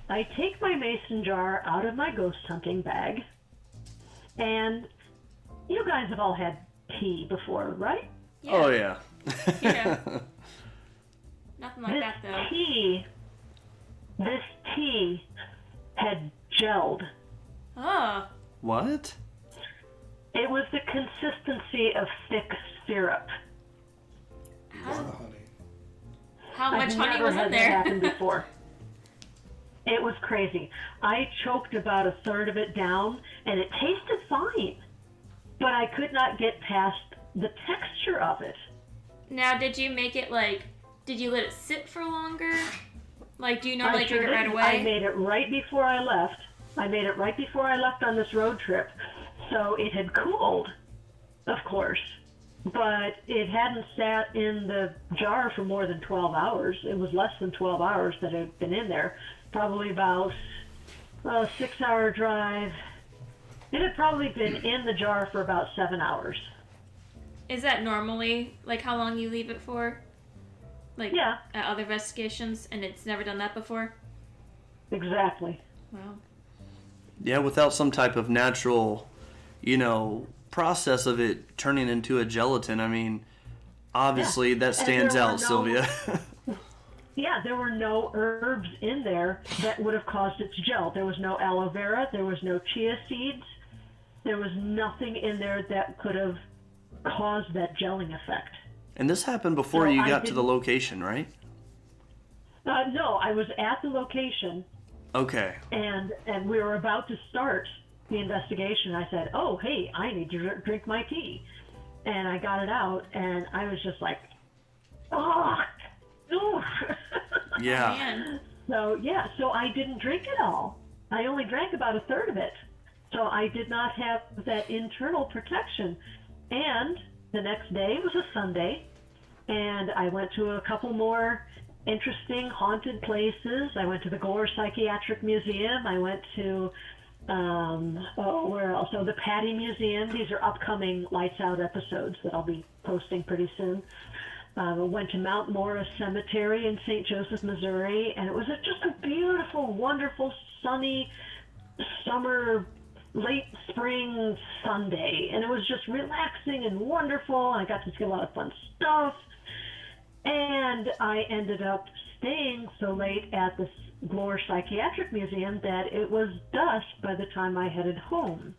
S4: I take my mason jar out of my ghost hunting bag, and you guys have all had tea before, right?
S3: Yeah.
S1: Oh, yeah.
S3: Yeah. Nothing like that, though.
S4: This tea had gelled.
S3: Oh.
S1: What?
S4: It was the consistency of thick syrup.
S5: A lot of honey.
S3: How much
S4: I've
S3: honey
S4: never
S3: was
S4: had
S3: in
S4: that
S3: there?
S4: happen before. It was crazy. I choked about a third of it down, and it tasted fine, but I could not get past the texture of it.
S3: Now, did you make it did you let it sit for longer? Like, do you normally
S4: I sure
S3: drink it right
S4: didn't.
S3: away?
S4: I made it right before I left. On this road trip. So it had cooled, of course, but it hadn't sat in the jar for more than 12 hours. It was less than 12 hours that it had been in there. Probably about a 6-hour drive. It had probably been in the jar for about 7 hours.
S3: Is that normally, how long you leave it for?
S4: Yeah.
S3: At other investigations, and it's never done that before?
S4: Exactly.
S3: Wow.
S1: Yeah, without some type of natural, process of it turning into a gelatin. I mean, obviously that stands
S4: there were
S1: out, Sylvia.
S4: Yeah, there were no herbs in there that would have caused it to gel. There was no aloe vera. There was no chia seeds. There was nothing in there that could have caused that gelling effect.
S1: And this happened before
S4: So
S1: you
S4: I
S1: got to the
S4: didn't-
S1: location, right?
S4: No, I was at the location,
S1: Okay.
S4: and we were about to start the investigation. I said, "Oh, hey, I need to drink my tea," and I got it out, and I was just like, "Oh, no."
S1: Yeah.
S3: Man.
S4: So I didn't drink it all. I only drank about a third of it. So I did not have that internal protection. And the next day was a Sunday, and I went to a couple more interesting haunted places. I went to the Gore Psychiatric Museum. I went to, where else? So the Patty Museum. These are upcoming Lights Out episodes that I'll be posting pretty soon. Went to Mount Morris Cemetery in St. Joseph, Missouri, and it was just a beautiful, wonderful, sunny summer, late spring Sunday, and it was just relaxing and wonderful. I got to see a lot of fun stuff, and I ended up staying so late at this Gore Psychiatric Museum that it was dusk by the time I headed home,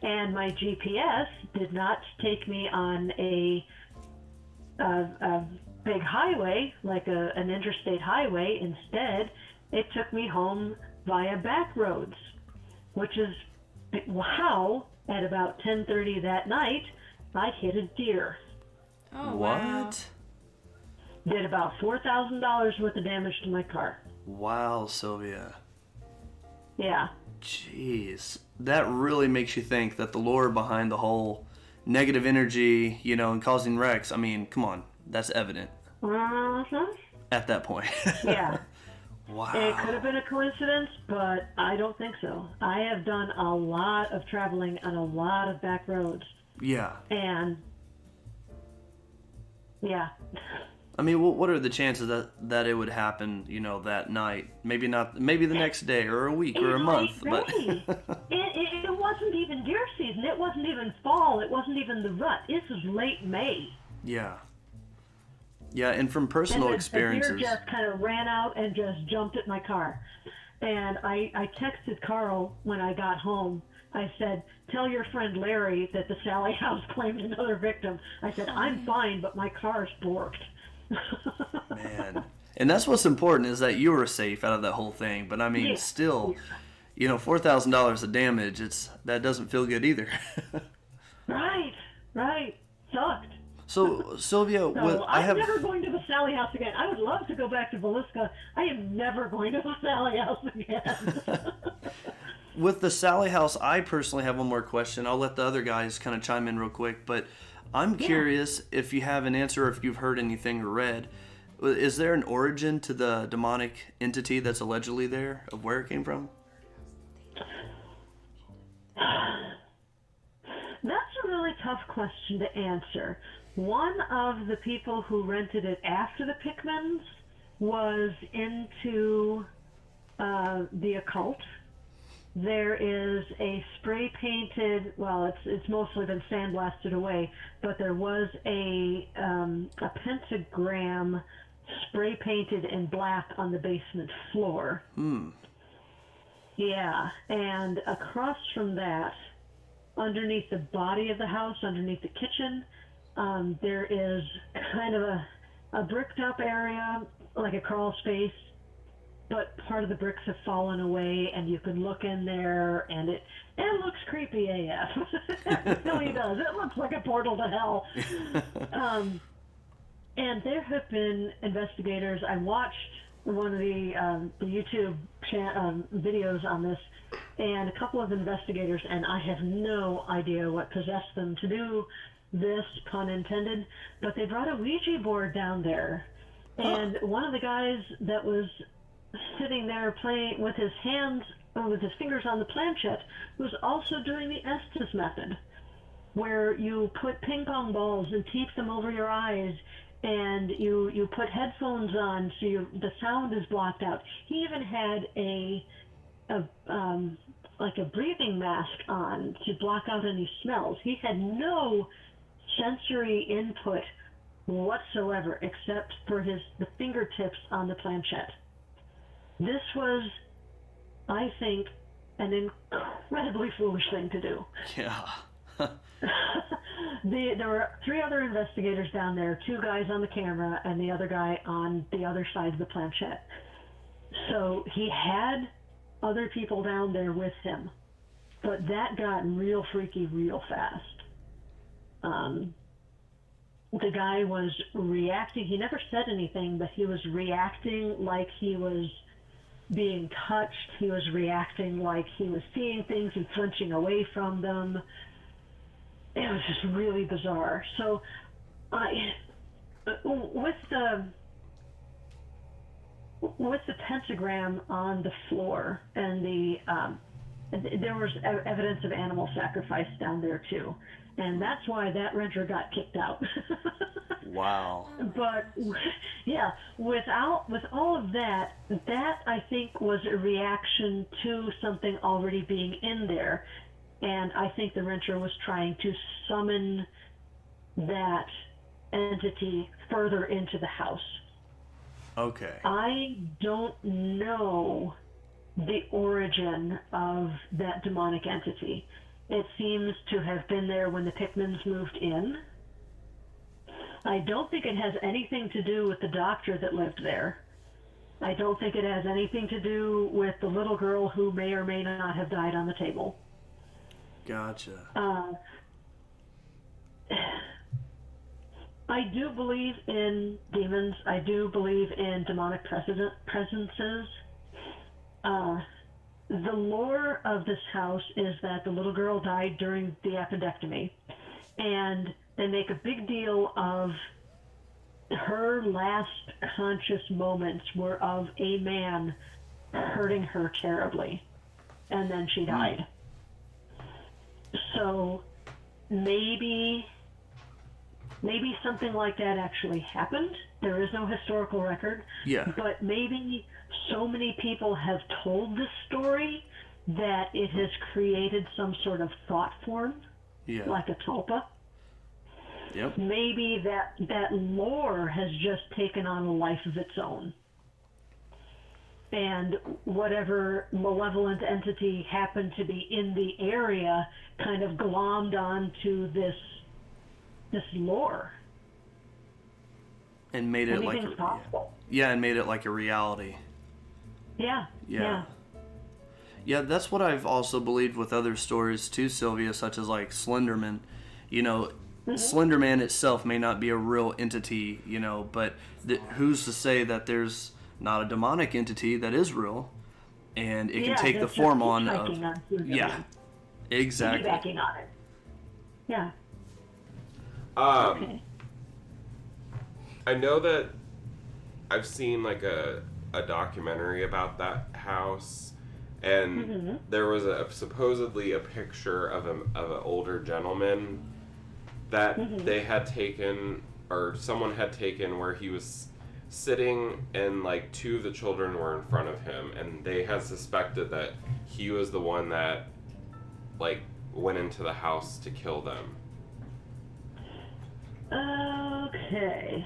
S4: and my GPS did not take me on a big highway, like an interstate highway. Instead, it took me home via back roads, which is how at about 10:30 that night, I hit a deer.
S3: Oh,
S1: What?
S3: wow.
S4: Did about $4,000 worth of damage to my car.
S1: Wow, Sylvia.
S4: Yeah.
S1: Jeez. That really makes you think that the lore behind the whole negative energy, and causing wrecks, I mean, come on. That's evident
S4: Uh-huh.
S1: at that point.
S4: Yeah.
S1: Wow.
S4: It could have been a coincidence, but I don't think so. I have done a lot of traveling on a lot of back roads,
S1: Yeah.
S4: and yeah.
S1: I mean, what are the chances that it would happen, that night? Maybe not, maybe the next day or a week or a month, but
S4: It wasn't even deer season. It wasn't even fall. It wasn't even the rut. This was late May.
S1: yeah. Yeah, and from personal
S4: And
S1: experiences.
S4: the deer just kind of ran out and just jumped at my car. And I texted Carl when I got home. I said, "Tell your friend Larry that the Sally House claimed another victim." I said, "I'm fine, but my car's borked."
S1: Man. And that's what's important, is that you were safe out of that whole thing. But I mean,
S4: Yeah.
S1: still, $4,000 of damage, that doesn't feel good either.
S4: Right. Sucked.
S1: So, Sylvia,
S4: So I'm never going to the Sally House again. I would love to go back to Villisca. I am never going to the Sally House again.
S1: with the Sally House, I personally have one more question. I'll let the other guys kind of chime in real quick, but I'm curious if you have an answer or if you've heard anything or read. Is there an origin to the demonic entity that's allegedly there, of where it came from?
S4: That's a really tough question to answer. One of the people who rented it after the Pickmans was into the occult. There is a spray painted, well, it's mostly been sandblasted away, but there was a pentagram spray painted in black on the basement floor. Yeah, and across from that, underneath the body of the house, underneath the kitchen, there is kind of a bricked up area, like a crawl space, but part of the bricks have fallen away, and you can look in there, and it looks creepy AF. It really does. It looks like a portal to hell. And there have been investigators. I watched one of the YouTube videos on this, and a couple of investigators, and I have no idea what possessed them to do this, pun intended, but they brought a Ouija board down there. And one of the guys that was sitting there playing with his hands, with his fingers on the planchette, was also doing the Estes method, where you put ping pong balls and tape them over your eyes, and you put headphones on so the sound is blocked out. He even had a breathing mask on to block out any smells. He had no sensory input whatsoever except for the fingertips on the planchette. This was, I think, an incredibly foolish thing to do.
S1: Yeah.
S4: There were 3 other investigators down there, 2 guys on the camera and the other guy on the other side of the planchette. So he had other people down there with him, but that got real freaky real fast. The guy was reacting. He never said anything, but he was reacting like he was being touched. He was reacting like he was seeing things and flinching away from them. It was just really bizarre. So, with the pentagram on the floor and there was evidence of animal sacrifice down there too, and that's why that renter got kicked out.
S1: Wow.
S4: But yeah, with all of that I think was a reaction to something already being in there. And I think the renter was trying to summon that entity further into the house.
S1: Okay.
S4: I don't know the origin of that demonic entity. It seems to have been there when the Pickmans moved in. I don't think it has anything to do with the doctor that lived there. I don't think it has anything to do with the little girl who may or may not have died on the table.
S1: Gotcha.
S4: I do believe in demons. I do believe in demonic presences. The lore of this house is that the little girl died during the appendectomy, and they make a big deal of her last conscious moments were of a man hurting her terribly, and then she died. So maybe something like that actually happened. There is no historical record.
S1: Yeah.
S4: But maybe so many people have told this story that it has created some sort of thought form, like a tulpa.
S1: Yep.
S4: Maybe that lore has just taken on a life of its own. And whatever malevolent entity happened to be in the area kind of glommed onto this lore.
S1: And made it
S4: Anything's possible.
S1: And made it like a reality.
S4: Yeah.
S1: Yeah, that's what I've also believed with other stories too, Sylvia, such as like Slenderman. You know, Slenderman itself may not be a real entity, you know, but who's to say that there's not a demonic entity that is real, and it can take the form on of exactly.
S4: Piggybacking on it. Yeah.
S2: Okay. I know that I've seen like a documentary about that house, and there was supposedly a picture of an older gentleman that they had taken, or someone had taken, where he was sitting, and like two of the children were in front of him, and they had suspected that he was the one that like went into the house to kill them.
S4: Okay.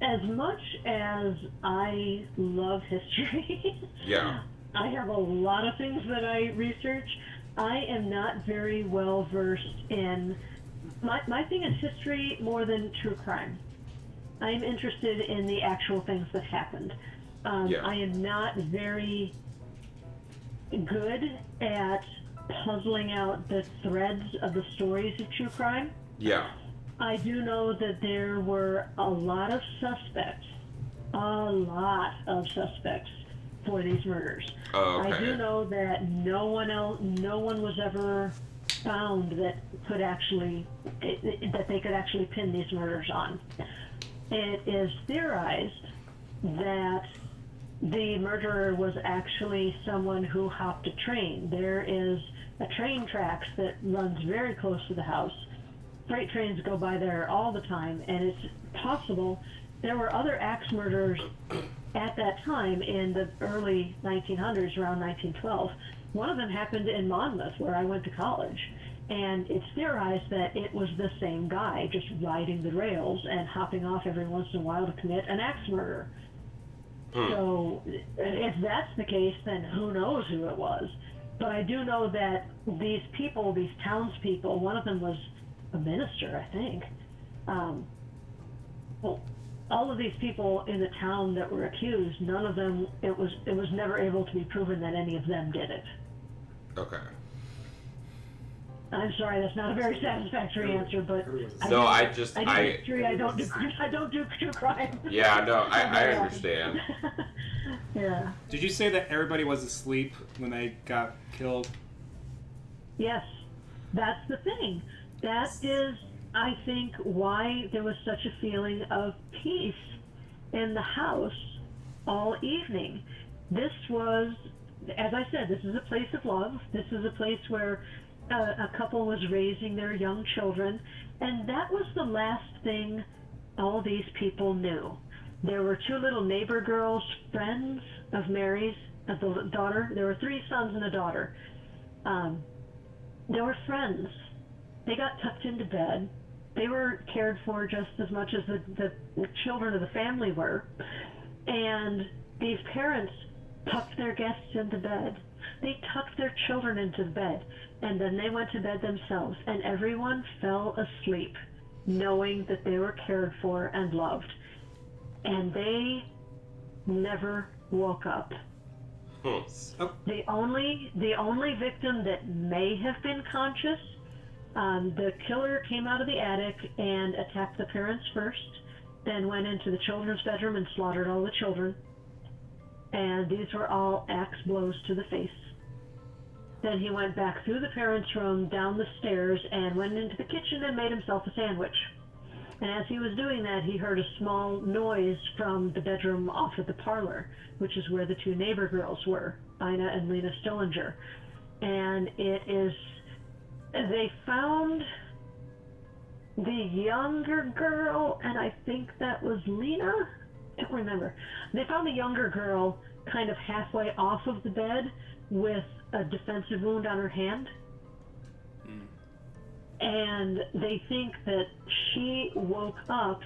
S4: As much as I love history,
S2: Yeah.
S4: I have a lot of things that I research. I am not very well versed in. My thing is history more than true crime. I'm interested in the actual things that happened.
S2: Yeah.
S4: I am not very good at puzzling out the threads of the stories of true crime.
S2: Yeah.
S4: I do know that there were a lot of suspects for these murders.
S2: Oh, okay.
S4: I do know that no one was ever found that they could actually pin these murders on. It is theorized that the murderer was actually someone who hopped a train. There is a train tracks that runs very close to the house. Freight trains go by there all the time, and it's possible there were other axe murders at that time in the early 1900s, around 1912. One of them happened in Monmouth, where I went to college, and it's theorized that it was the same guy just riding the rails and hopping off every once in a while to commit an axe murder. So if that's the case, then who knows who it was. But I do know that these people, these townspeople, one of them was a minister, I think. Well, all of these people in the town that were accused, none of them, it was never able to be proven that any of them did it.
S2: Okay.
S4: I'm sorry, that's not a very satisfactory answer, but
S2: No,
S4: I do history. I don't do true crime.
S2: Yeah, no, I understand.
S4: Yeah.
S5: Did you say that everybody was asleep when they got killed?
S4: Yes, that's the thing. That is, I think, why there was such a feeling of peace in the house all evening. This was, as I said, this is a place of love. This is a place where a couple was raising their young children, and that was the last thing all these people knew. There were two little neighbor girls, friends of Mary's, of the daughter. There were 3 sons and a daughter. They were friends. They got tucked into bed. They were cared for just as much as the children of the family were. And these parents tucked their guests into bed. They tucked their children into bed, and then they went to bed themselves, and everyone fell asleep, knowing that they were cared for and loved. And they never woke up. The only victim that may have been conscious, the killer came out of the attic and attacked the parents first, then went into the children's bedroom and slaughtered all the children. And these were all axe blows to the face. Then he went back through the parents' room, down the stairs, and went into the kitchen and made himself a sandwich. And as he was doing that, he heard a small noise from the bedroom off of the parlor, which is where the 2 neighbor girls were, Ina and Lena Stillinger. And they found the younger girl, and I think that was Lena? I don't remember. They found the younger girl kind of halfway off of the bed with a defensive wound on her hand. And they think that she woke up,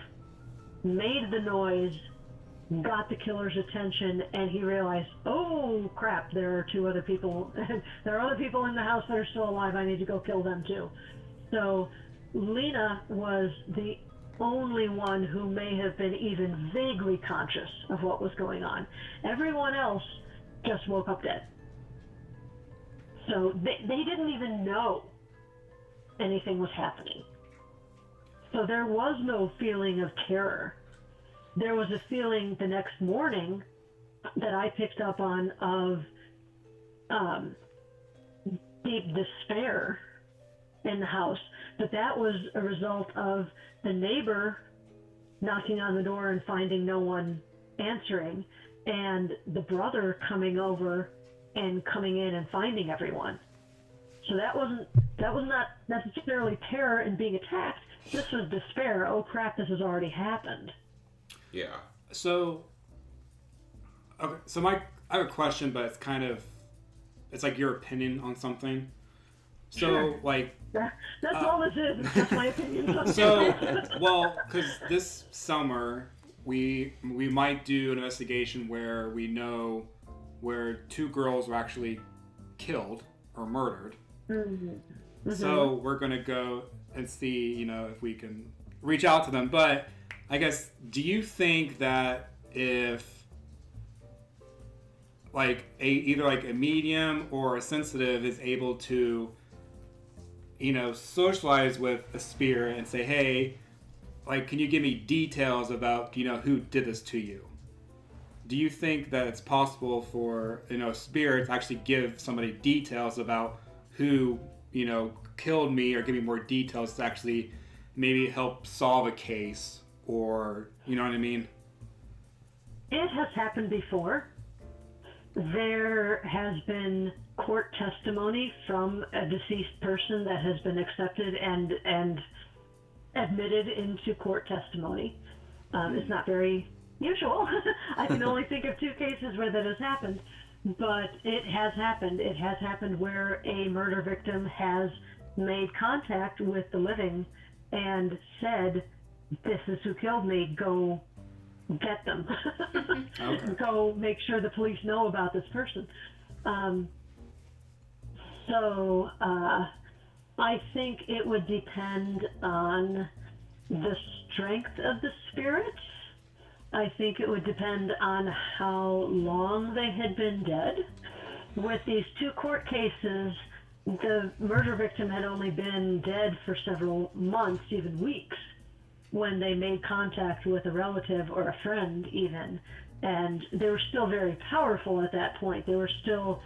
S4: made the noise, got the killer's attention, and he realized, oh crap, there are 2 other people. There are other people in the house that are still alive. I need to go kill them too. So Lena was the only one who may have been even vaguely conscious of what was going on. Everyone else just woke up dead. So they didn't even know anything was happening. So there was no feeling of terror. There was a feeling the next morning that I picked up on of deep despair in the house. But that was a result of the neighbor knocking on the door and finding no one answering, and the brother coming over and coming in and finding everyone. So that was not necessarily terror and being attacked. this was despair. Oh crap, this has already happened.
S2: Yeah.
S5: So, okay, so I have a question, but it's like your opinion on something. So,
S4: Sure.
S5: like,
S4: That's all this is. It's just my opinion.
S5: so, well, because this summer we might do an investigation where we know where 2 girls were actually killed or murdered.
S4: Mm-hmm.
S5: So we're gonna go and see, if we can reach out to them. But I guess, do you think that if like either like a medium or a sensitive is able to, socialize with a spirit and say, hey, like, can you give me details about, who did this to you? Do you think that it's possible for, spirits actually give somebody details about who, killed me, or give me more details to actually maybe help solve a case, or, you know what I mean?
S4: It has happened before. There has been court testimony from a deceased person that has been accepted and admitted into court testimony. It's not very usual. I can only think of 2 cases where that has happened, but it has happened. It has happened where a murder victim has made contact with the living and said, this is who killed me, go get them.
S5: Okay.
S4: Go make sure the police know about this person. So I think it would depend on the strength of the spirits. I think it would depend on how long they had been dead. With these 2 court cases, the murder victim had only been dead for several months, even weeks, when they made contact with a relative or a friend even. And they were still very powerful at that point. They were still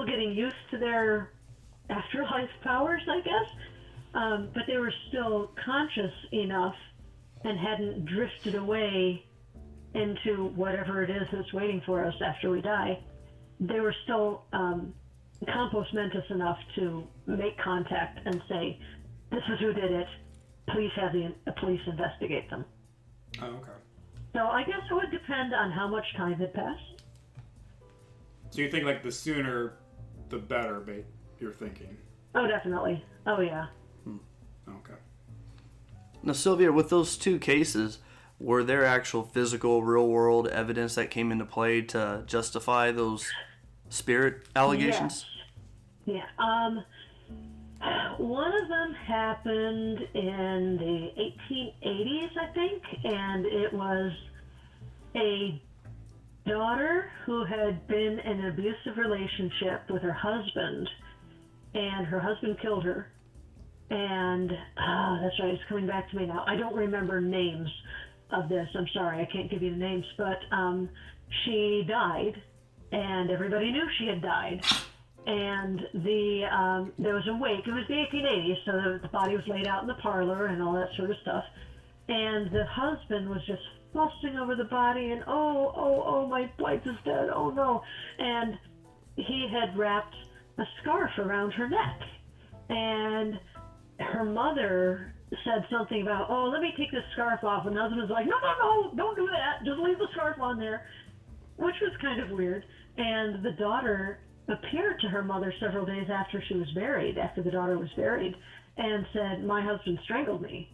S4: getting used to their afterlife powers, I guess. But they were still conscious enough and hadn't drifted away into whatever it is that's waiting for us after we die. They were still compost mentis enough to make contact and say, this is who did it. Please have the police investigate them.
S5: Oh, okay.
S4: So I guess it would depend on how much time had passed.
S5: So you think like the sooner, the better, you're thinking?
S4: Oh, definitely. Oh, yeah.
S5: Okay.
S1: Now, Sylvia, with those 2 cases, were there actual physical, real-world evidence that came into play to justify those spirit allegations?
S4: Yes. Yeah. One of them happened in the 1880s, I think, and it was a daughter who had been in an abusive relationship with her husband, and her husband killed her. And that's right, it's coming back to me now. I don't remember names of this. I'm sorry, I can't give you the names, but she died, and everybody knew she had died. And there was a wake. It was the 1880s, so the body was laid out in the parlor and all that sort of stuff. And the husband was just fussing over the body, and oh, my wife is dead. Oh no! And he had wrapped a scarf around her neck, and her mother said something about, oh, let me take this scarf off, and the husband was like, no, don't do that, just leave the scarf on there, which was kind of weird. And the daughter appeared to her mother several days after she was buried, after the daughter was buried, and said, my husband strangled me.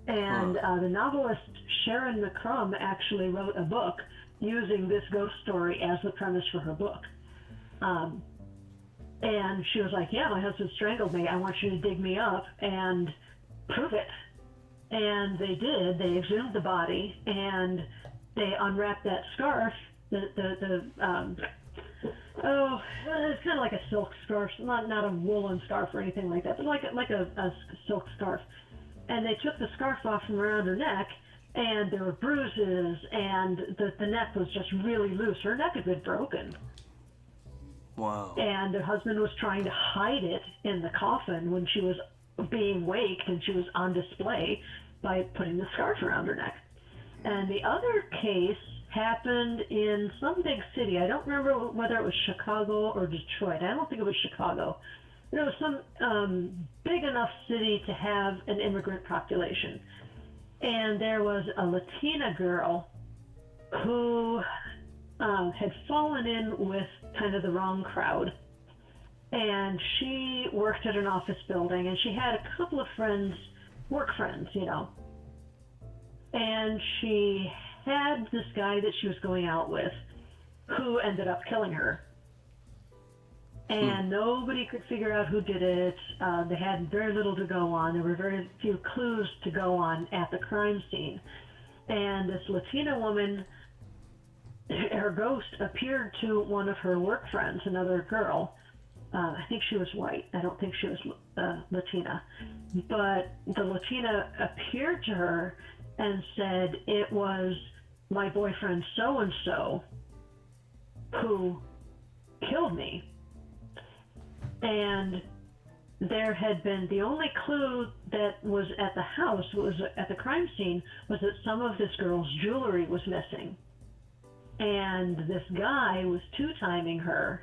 S4: And the novelist Sharon McCrum actually wrote a book using this ghost story as the premise for her book. And she was like, yeah, my husband strangled me. I want you to dig me up and prove it. And they did. They exhumed the body, and they unwrapped that scarf. It's kind of like a silk scarf, not a woolen scarf or anything like that, but like a silk scarf. And they took the scarf off from around her neck, and there were bruises, and the neck was just really loose. Her neck had been broken.
S1: Wow.
S4: And her husband was trying to hide it in the coffin when she was being waked, and she was on display by putting the scarf around her neck. And the other case happened in some big city. I don't remember whether it was Chicago or Detroit. I don't think it was Chicago. some big enough city to have an immigrant population. And there was a Latina girl who had fallen in with kind of the wrong crowd. And she worked at an office building, and she had a couple of friends, work friends, And she had this guy that she was going out with who ended up killing her. And nobody could figure out who did it. They had very little to go on. There were very few clues to go on at the crime scene. And this Latina woman, her ghost appeared to one of her work friends, another girl. I think she was white. I don't think she was Latina. But the Latina appeared to her and said, it was my boyfriend so-and-so who killed me. And there had been, the only clue that was at the house, was at the crime scene, was that some of this girl's jewelry was missing. And this guy was two-timing her,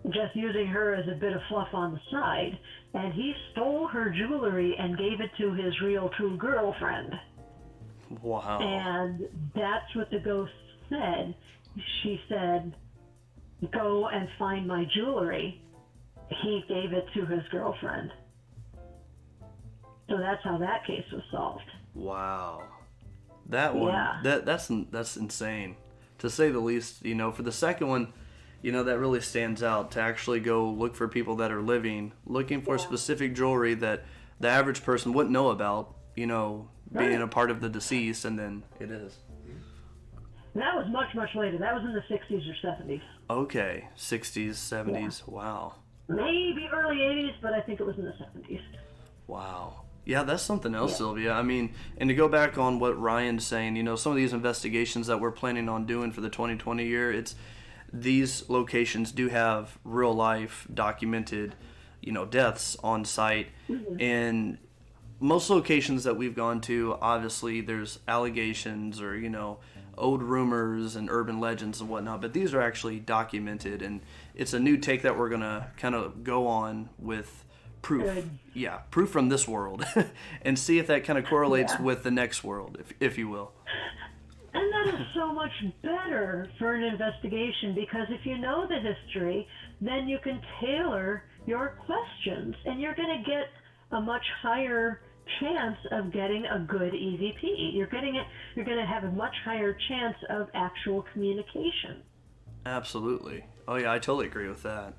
S4: just using her as a bit of fluff on the side, and he stole her jewelry and gave it to his real true girlfriend.
S1: Wow.
S4: And that's what the ghost said. She said, go and find my jewelry. He gave it to his girlfriend. So that's how that case was solved.
S1: Wow. That one,
S4: Yeah.
S1: that's insane, to say the least. For the second one, that really stands out, to actually go look for people that are living, looking for specific jewelry that the average person wouldn't know about, being a part of the deceased, and then it is.
S4: That was much, much later. That was in the 60s or 70s.
S1: Okay, 60s, 70s,
S4: Yeah.
S1: Wow.
S4: Maybe early 80s, but I think it was in the 70s.
S1: Wow. Yeah, that's something else,
S4: Yeah.
S1: Sylvia. I mean, and to go back on what Ryan's saying, some of these investigations that we're planning on doing for the 2020 year, these locations do have real life documented, deaths on site.
S4: Mm-hmm.
S1: And most locations that we've gone to, obviously there's allegations or, old rumors and urban legends and whatnot, but these are actually documented, and it's a new take that we're going to kind of go on with proof.
S4: Good.
S1: Yeah, proof from this world and see if that kind of correlates with the next world, if you will.
S4: And that is so much better for an investigation, because if you know the history, then you can tailor your questions, and you're going to get a much higher chance of getting a good EVP. You're going to have a much higher chance of actual communication.
S1: Absolutely. Oh yeah, I totally agree with that.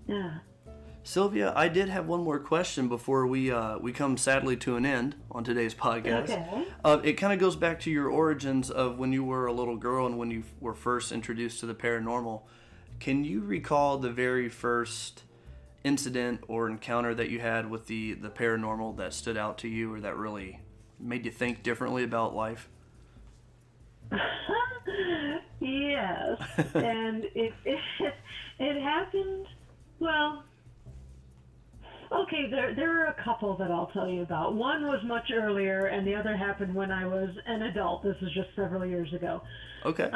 S4: Yeah.
S1: Sylvia, I did have one more question before we come sadly to an end on today's podcast.
S4: Okay.
S1: It kind of goes back to your origins of when you were a little girl and when you were first introduced to the paranormal. Can you recall the very first incident or encounter that you had with the paranormal that stood out to you, or that really made you think differently about life?
S4: Yes. And it happened, well, okay, there are a couple that I'll tell you about. One was much earlier, and the other happened when I was an adult. This was just several years ago.
S1: Okay.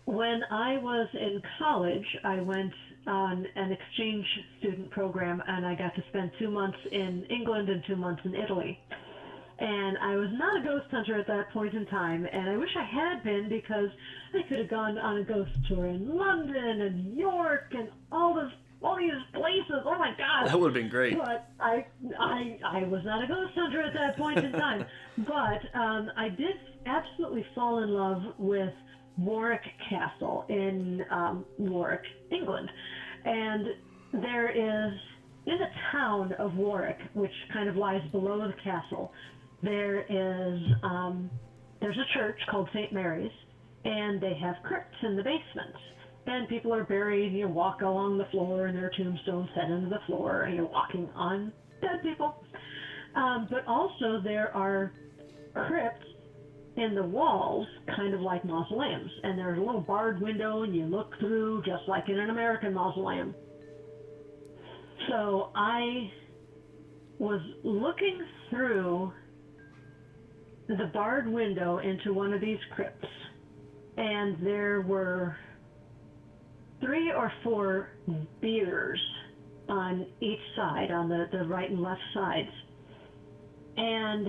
S4: When I was in college, I went on an exchange student program, and I got to spend 2 months in England and 2 months in Italy. And I was not a ghost hunter at that point in time, and I wish I had been, because I could have gone on a ghost tour in London and New York and all these places. Oh my God!
S1: That would have been great.
S4: But I was not a ghost hunter at that point in time. But I did absolutely fall in love with Warwick Castle in Warwick, England. And there is, in the town of Warwick, which kind of lies below the castle, there's a church called St. Mary's, and they have crypts in the basement. And people are buried, you walk along the floor, and their tombstones set into the floor, and you're walking on dead people. But also there are crypts in the walls, kind of like mausoleums. And there's a little barred window, and you look through just like in an American mausoleum. So I was looking through the barred window into one of these crypts, and there were 3 or 4 biers on each side, on the right and left sides. And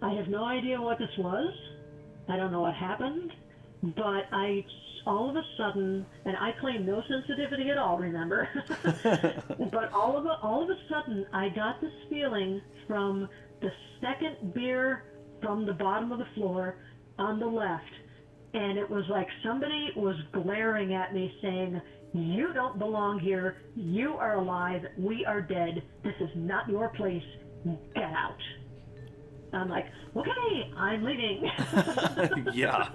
S4: I have no idea what this was. I don't know what happened, but all of a sudden, and I claim no sensitivity at all, remember, but all of a sudden, I got this feeling from the second beer from the bottom of the floor on the left, and it was like somebody was glaring at me saying, "You don't belong here. You are alive. We are dead. This is not your place. Get out." I'm like, okay, I'm leaving.
S1: Yeah.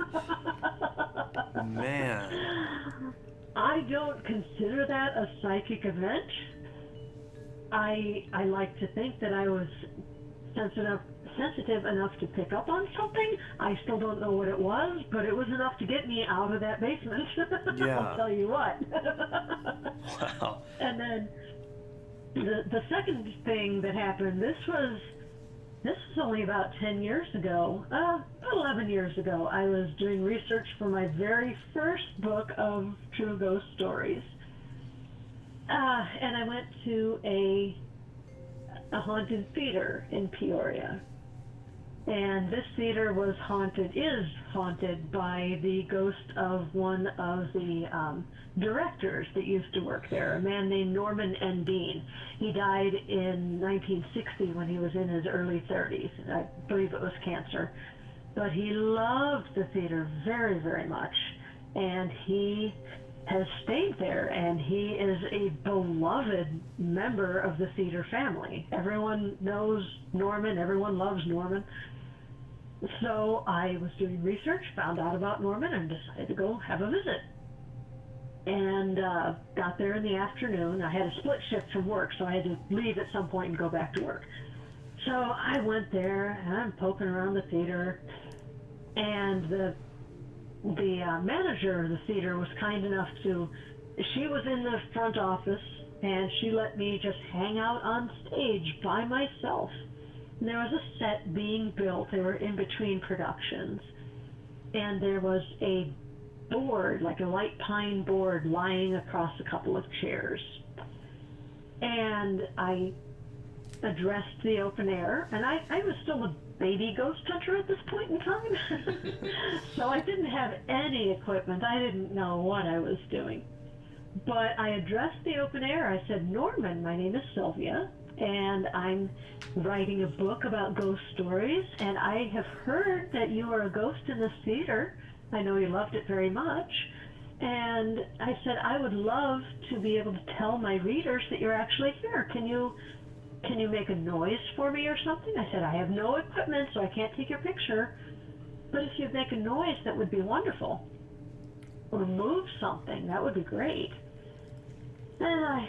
S1: Man.
S4: I don't consider that a psychic event. I like to think that I was sensitive enough to pick up on something. I still don't know what it was, but it was enough to get me out of that basement.
S1: Yeah.
S4: I'll tell you what.
S1: Wow.
S4: And then the second thing that happened, this was only about 10 years ago, 11 years ago. I was doing research for my very first book of true ghost stories. And I went to a haunted theater in Peoria. And this theater is haunted by the ghost of one of the directors that used to work there, a man named Norman N. Dean. He died in 1960 when he was in his early 30s. I believe it was cancer. But he loved the theater very, very much. And he has stayed there, and he is a beloved member of the theater family. Everyone knows Norman. Everyone loves Norman. So I was doing research, found out about Norman, and decided to go have a visit. And got there in the afternoon. I had a split shift from work, so I had to leave at some point and go back to work. So I went there, and I'm poking around the theater, and the manager of the theater was kind enough she was in the front office, and she let me just hang out on stage by myself. And there was a set being built. They were in between productions. And there was a board, like a light pine board, lying across a couple of chairs. And I addressed the open air, and I was still a baby ghost hunter at this point in time. So I didn't have any equipment. I didn't know what I was doing. But I addressed the open air. I said, "Norman, my name is Sylvia, and I'm writing a book about ghost stories, and I have heard that you are a ghost in this theater. I know you loved it very much. And I said, I would love to be able to tell my readers that you're actually here. Can you make a noise for me or something?" I said, "I have no equipment, so I can't take your picture. But if you'd make a noise, that would be wonderful. Or move something, that would be great." And I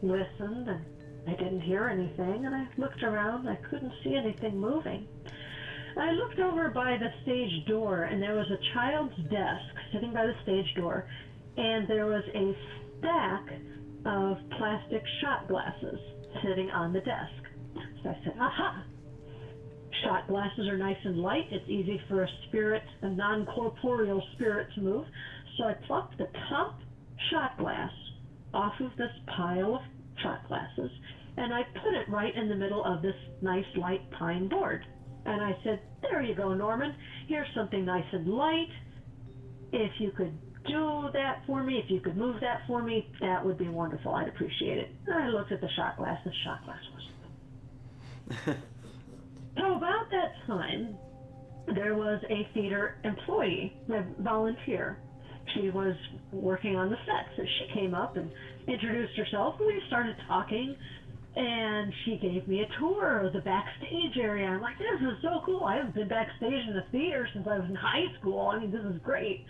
S4: listened, and I didn't hear anything, and I looked around, I couldn't see anything moving. I looked over by the stage door, and there was a child's desk sitting by the stage door, and there was a stack of plastic shot glasses sitting on the desk. So I said, "Aha! Shot glasses are nice and light. It's easy for a non-corporeal spirit to move." So I plucked the top shot glass off of this pile of shot glasses, and I put it right in the middle of this nice light pine board. And I said, "There you go, Norman. Here's something nice and light. If you could do that for me, if you could move that for me, that would be wonderful. I'd appreciate it." And I looked at the shot glass. The shot glass was So about that time, there was a theater employee, a volunteer. She was working on the set, so she came up and introduced herself, and we started talking, and she gave me a tour of the backstage area. I'm like, "This is so cool. I haven't been backstage in the theater since I was in high school. I mean, this is great."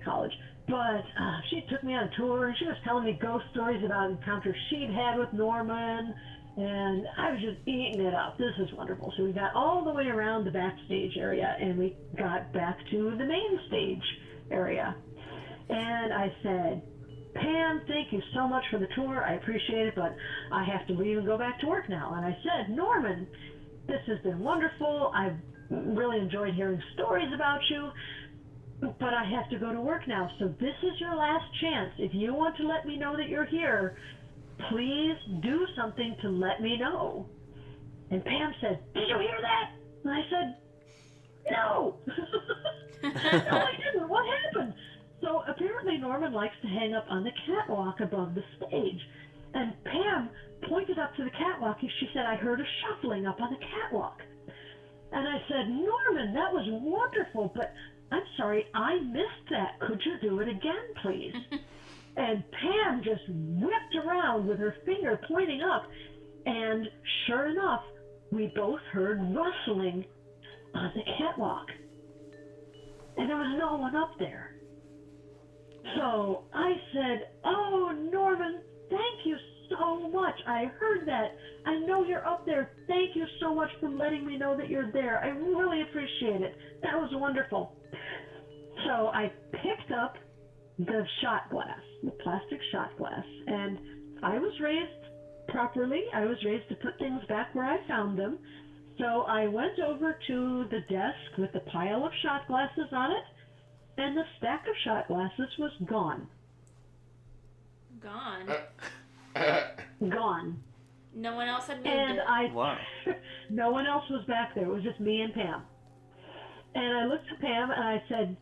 S4: College. But she took me on a tour, and she was telling me ghost stories about encounters she'd had with Norman, and I was just eating it up. This is wonderful. So we got all the way around the backstage area, and we got back to the main stage area. And I said, "Pam, thank you so much for the tour. I appreciate it, but I have to leave and go back to work now." And I said, "Norman, this has been wonderful. I've really enjoyed hearing stories about you. but I have to go to work now, so this is your last chance. If you want to let me know that you're here, please do something to let me know. And Pam said, did you hear that? And I said, no. No, I didn't. What happened? So apparently Norman likes to hang up on the catwalk above the stage. And Pam pointed up to the catwalk and she said, I heard a shuffling up on the catwalk. And I said, Norman, that was wonderful, but I'm sorry, I missed that. Could you do it again, please? And Pam just whipped around with her finger pointing up. And sure enough, we both heard rustling on the catwalk. And there was no one up there. So I said, oh, Norman, thank you so much. I heard that. I know you're up there. Thank you so much for letting me know that you're there. I really appreciate it. That was wonderful. So I picked up the shot glass, the plastic shot glass, and I was raised properly. I was raised to put things back where I found them. So I went over to the desk with the pile of shot glasses on it, and the stack of shot glasses was gone.
S3: Gone.
S4: Gone.
S3: No one else had moved
S4: And
S3: it.
S1: Wow.
S4: No one else was back there. It was just me and Pam. And I looked at Pam and I said,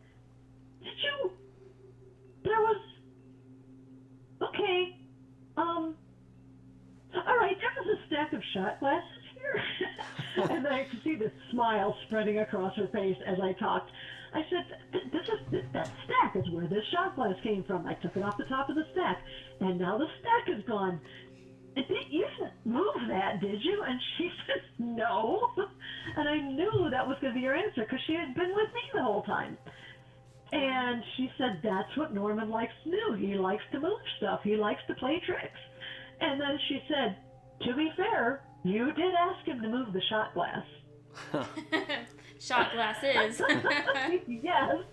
S4: there was, okay, all right, there was a stack of shot glasses here. And then I could see this smile spreading across her face as I talked. I said, that stack is where this shot glass came from. I took it off the top of the stack, and now the stack is gone. You didn't move that, did you? And she said, no. And I knew that was going to be your answer because she had been with me the whole time. And she said, that's what Norman likes to do. He likes to move stuff. He likes to play tricks. And then she said, to be fair, you did ask him to move the shot glass.
S3: Shot glasses.
S4: Yes.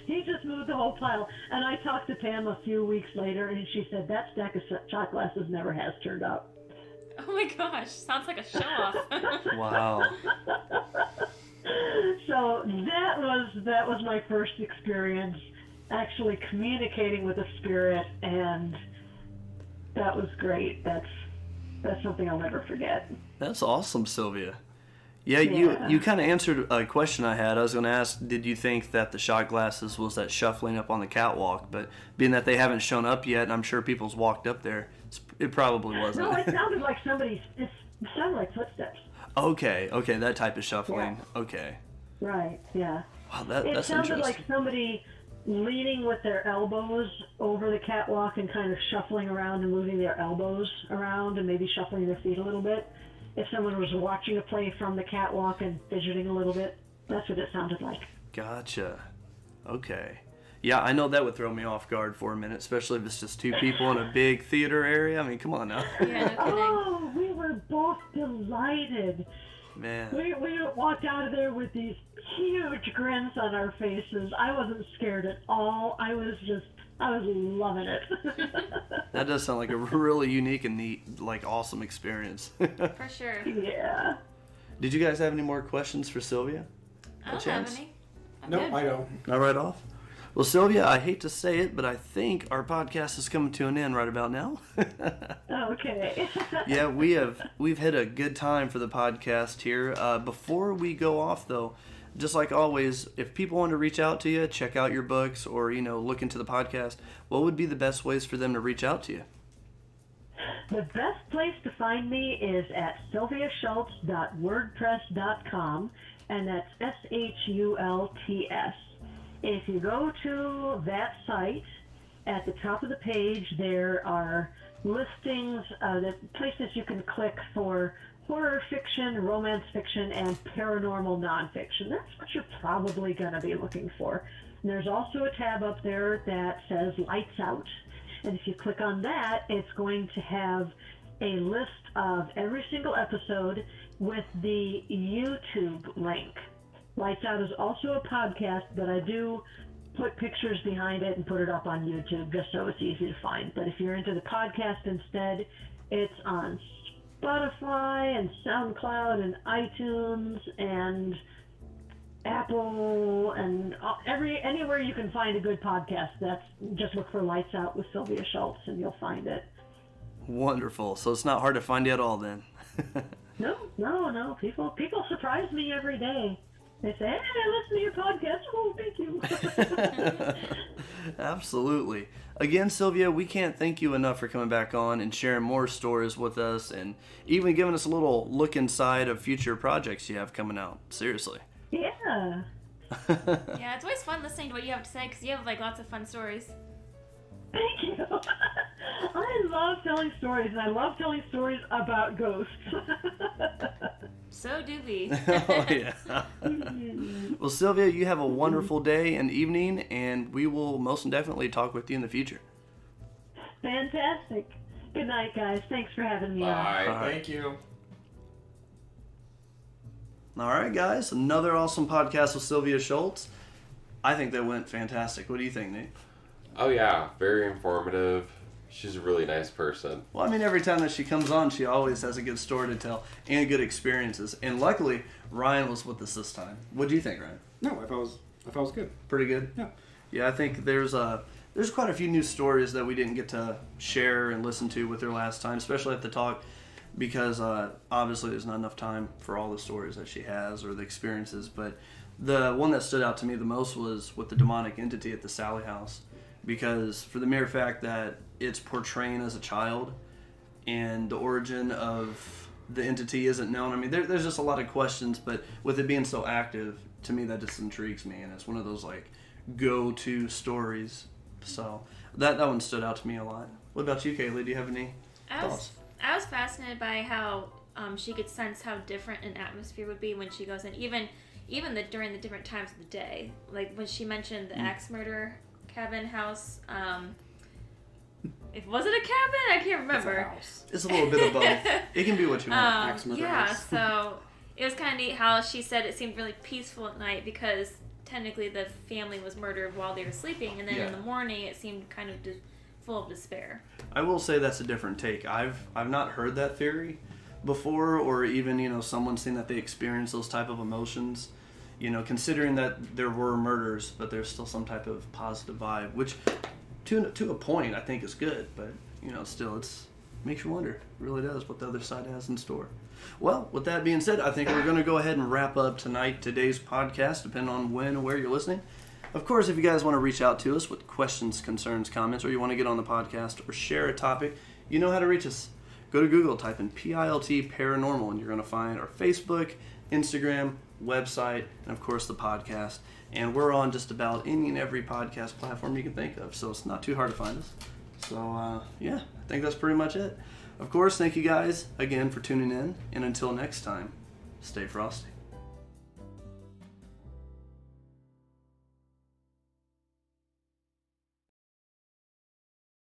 S4: He just moved the whole pile. And I talked to Pam a few weeks later, and she said that stack of shot glasses never has turned up.
S3: Oh my gosh, sounds like a show-off.
S1: Wow.
S4: So that was my first experience actually communicating with a spirit, and that was great. That's something I'll never forget.
S1: That's awesome, Sylvia. Yeah, you kind of answered a question I had. I was going to ask, did you think that the shot glasses was that shuffling up on the catwalk? But being that they haven't shown up yet, and I'm sure people's walked up there, it probably wasn't.
S4: No, it sounded like it sounded like footsteps.
S1: Okay, that type of shuffling.
S4: Yeah.
S1: Okay.
S4: Right, yeah.
S1: Wow,
S4: It
S1: that's
S4: sounded
S1: interesting.
S4: like somebody leaning with their elbows over the catwalk and kind of shuffling around and moving their elbows around and maybe shuffling their feet a little bit. If someone was watching a play from the catwalk and fidgeting a little bit, that's what it sounded like.
S1: Gotcha. Okay. Yeah, I know that would throw me off guard for a minute, especially if it's just two people in a big theater area. I mean, come on now.
S3: Yeah, no kidding.
S4: Oh, we were both delighted.
S1: Man.
S4: We walked out of there with these huge grins on our faces. I wasn't scared at all. I was loving it.
S1: That does sound like a really unique and neat, like, awesome experience.
S3: For sure.
S4: Yeah.
S1: Did you guys have any more questions for Sylvia?
S3: I don't
S1: chance?
S3: have any. I'm
S5: No,
S3: good.
S5: I don't.
S1: Not right off? Well, Sylvia, I hate to say it, but I think our podcast is coming to an end right about now.
S4: Okay.
S1: Yeah, we've hit a good time for the podcast here. Before we go off, though, just like always, if people want to reach out to you, check out your books, or look into the podcast, what would be the best ways for them to reach out to you?
S4: The best place to find me is at sylviashults.wordpress.com, and that's SHULTS. If you go to that site, at the top of the page there are listings, the places you can click for horror fiction, romance fiction, and paranormal nonfiction. That's what you're probably going to be looking for. And there's also a tab up there that says Lights Out. And if you click on that, it's going to have a list of every single episode with the YouTube link. Lights Out is also a podcast, but I do put pictures behind it and put it up on YouTube just so it's easy to find. But if you're into the podcast instead, it's on Spotify and SoundCloud and iTunes and Apple and anywhere you can find a good podcast. Just look for Lights Out with Sylvia Shults and you'll find it.
S1: Wonderful. So it's not hard to find you at all then.
S4: No. People surprise me every day. They say, "Hey, I listen to your podcast." Oh, thank you.
S1: Absolutely. Again, Sylvia, we can't thank you enough for coming back on and sharing more stories with us and even giving us a little look inside of future projects you have coming out. Seriously.
S4: Yeah.
S3: Yeah, it's always fun listening to what you have to say because you have like lots of fun stories.
S4: Thank you. I love telling stories, and I love telling stories about ghosts.
S3: So do we.
S1: Oh, yeah. Well, Sylvia, you have a wonderful day and evening, and we will most definitely talk with you in the future.
S4: Fantastic. Good night, guys. Thanks for having me on.
S2: Bye.
S1: All right.
S2: Thank you.
S1: All right, guys. Another awesome podcast with Sylvia Shults. I think that went fantastic. What do you think, Nate?
S2: Oh yeah, very informative. She's a really nice person.
S1: Well, I mean, every time that she comes on, she always has a good story to tell and good experiences. And luckily, Ryan was with us this time. What do you think, Ryan?
S5: No, I thought it was good.
S1: Pretty good?
S5: Yeah.
S1: Yeah, I think there's quite a few new stories that we didn't get to share and listen to with her last time, especially at the talk, because obviously there's not enough time for all the stories that she has or the experiences. But the one that stood out to me the most was with the demonic entity at the Sally house, because for the mere fact that it's portraying as a child and the origin of the entity isn't known. I mean, there's just a lot of questions, but with it being so active, to me that just intrigues me, and it's one of those like go-to stories. So that one stood out to me a lot. What about you, Kaylee? Do you have any thoughts?
S3: I was fascinated by how she could sense how different an atmosphere would be when she goes in, even during the different times of the day. Like when she mentioned the axe murder cabin house. Was it a cabin? I can't remember.
S1: It's a little bit of both. It can be what you want.
S5: Axe murder
S3: Yeah,
S5: house.
S3: so it was kind of neat how she said it seemed really peaceful at night because technically the family was murdered while they were sleeping, and then in the morning it seemed kind of full of despair.
S1: I will say that's a different take. I've not heard that theory before, or even someone saying that they experienced those type of emotions. Considering that there were murders, but there's still some type of positive vibe, which to a point I think is good, but still it's makes you wonder. It really does what the other side has in store. Well, with that being said, I think we're going to go ahead and wrap up today's podcast, depending on when and where you're listening. Of course, if you guys want to reach out to us with questions, concerns, comments, or you want to get on the podcast or share a topic, you know how to reach us. Go to Google, type in PILT Paranormal, and you're going to find our Facebook, Instagram, website, and of course the podcast. And we're on just about any and every podcast platform you can think of, so it's not too hard to find us. So yeah, I think that's pretty much it. Of course, thank you guys again for tuning in, and until next time, stay frosty.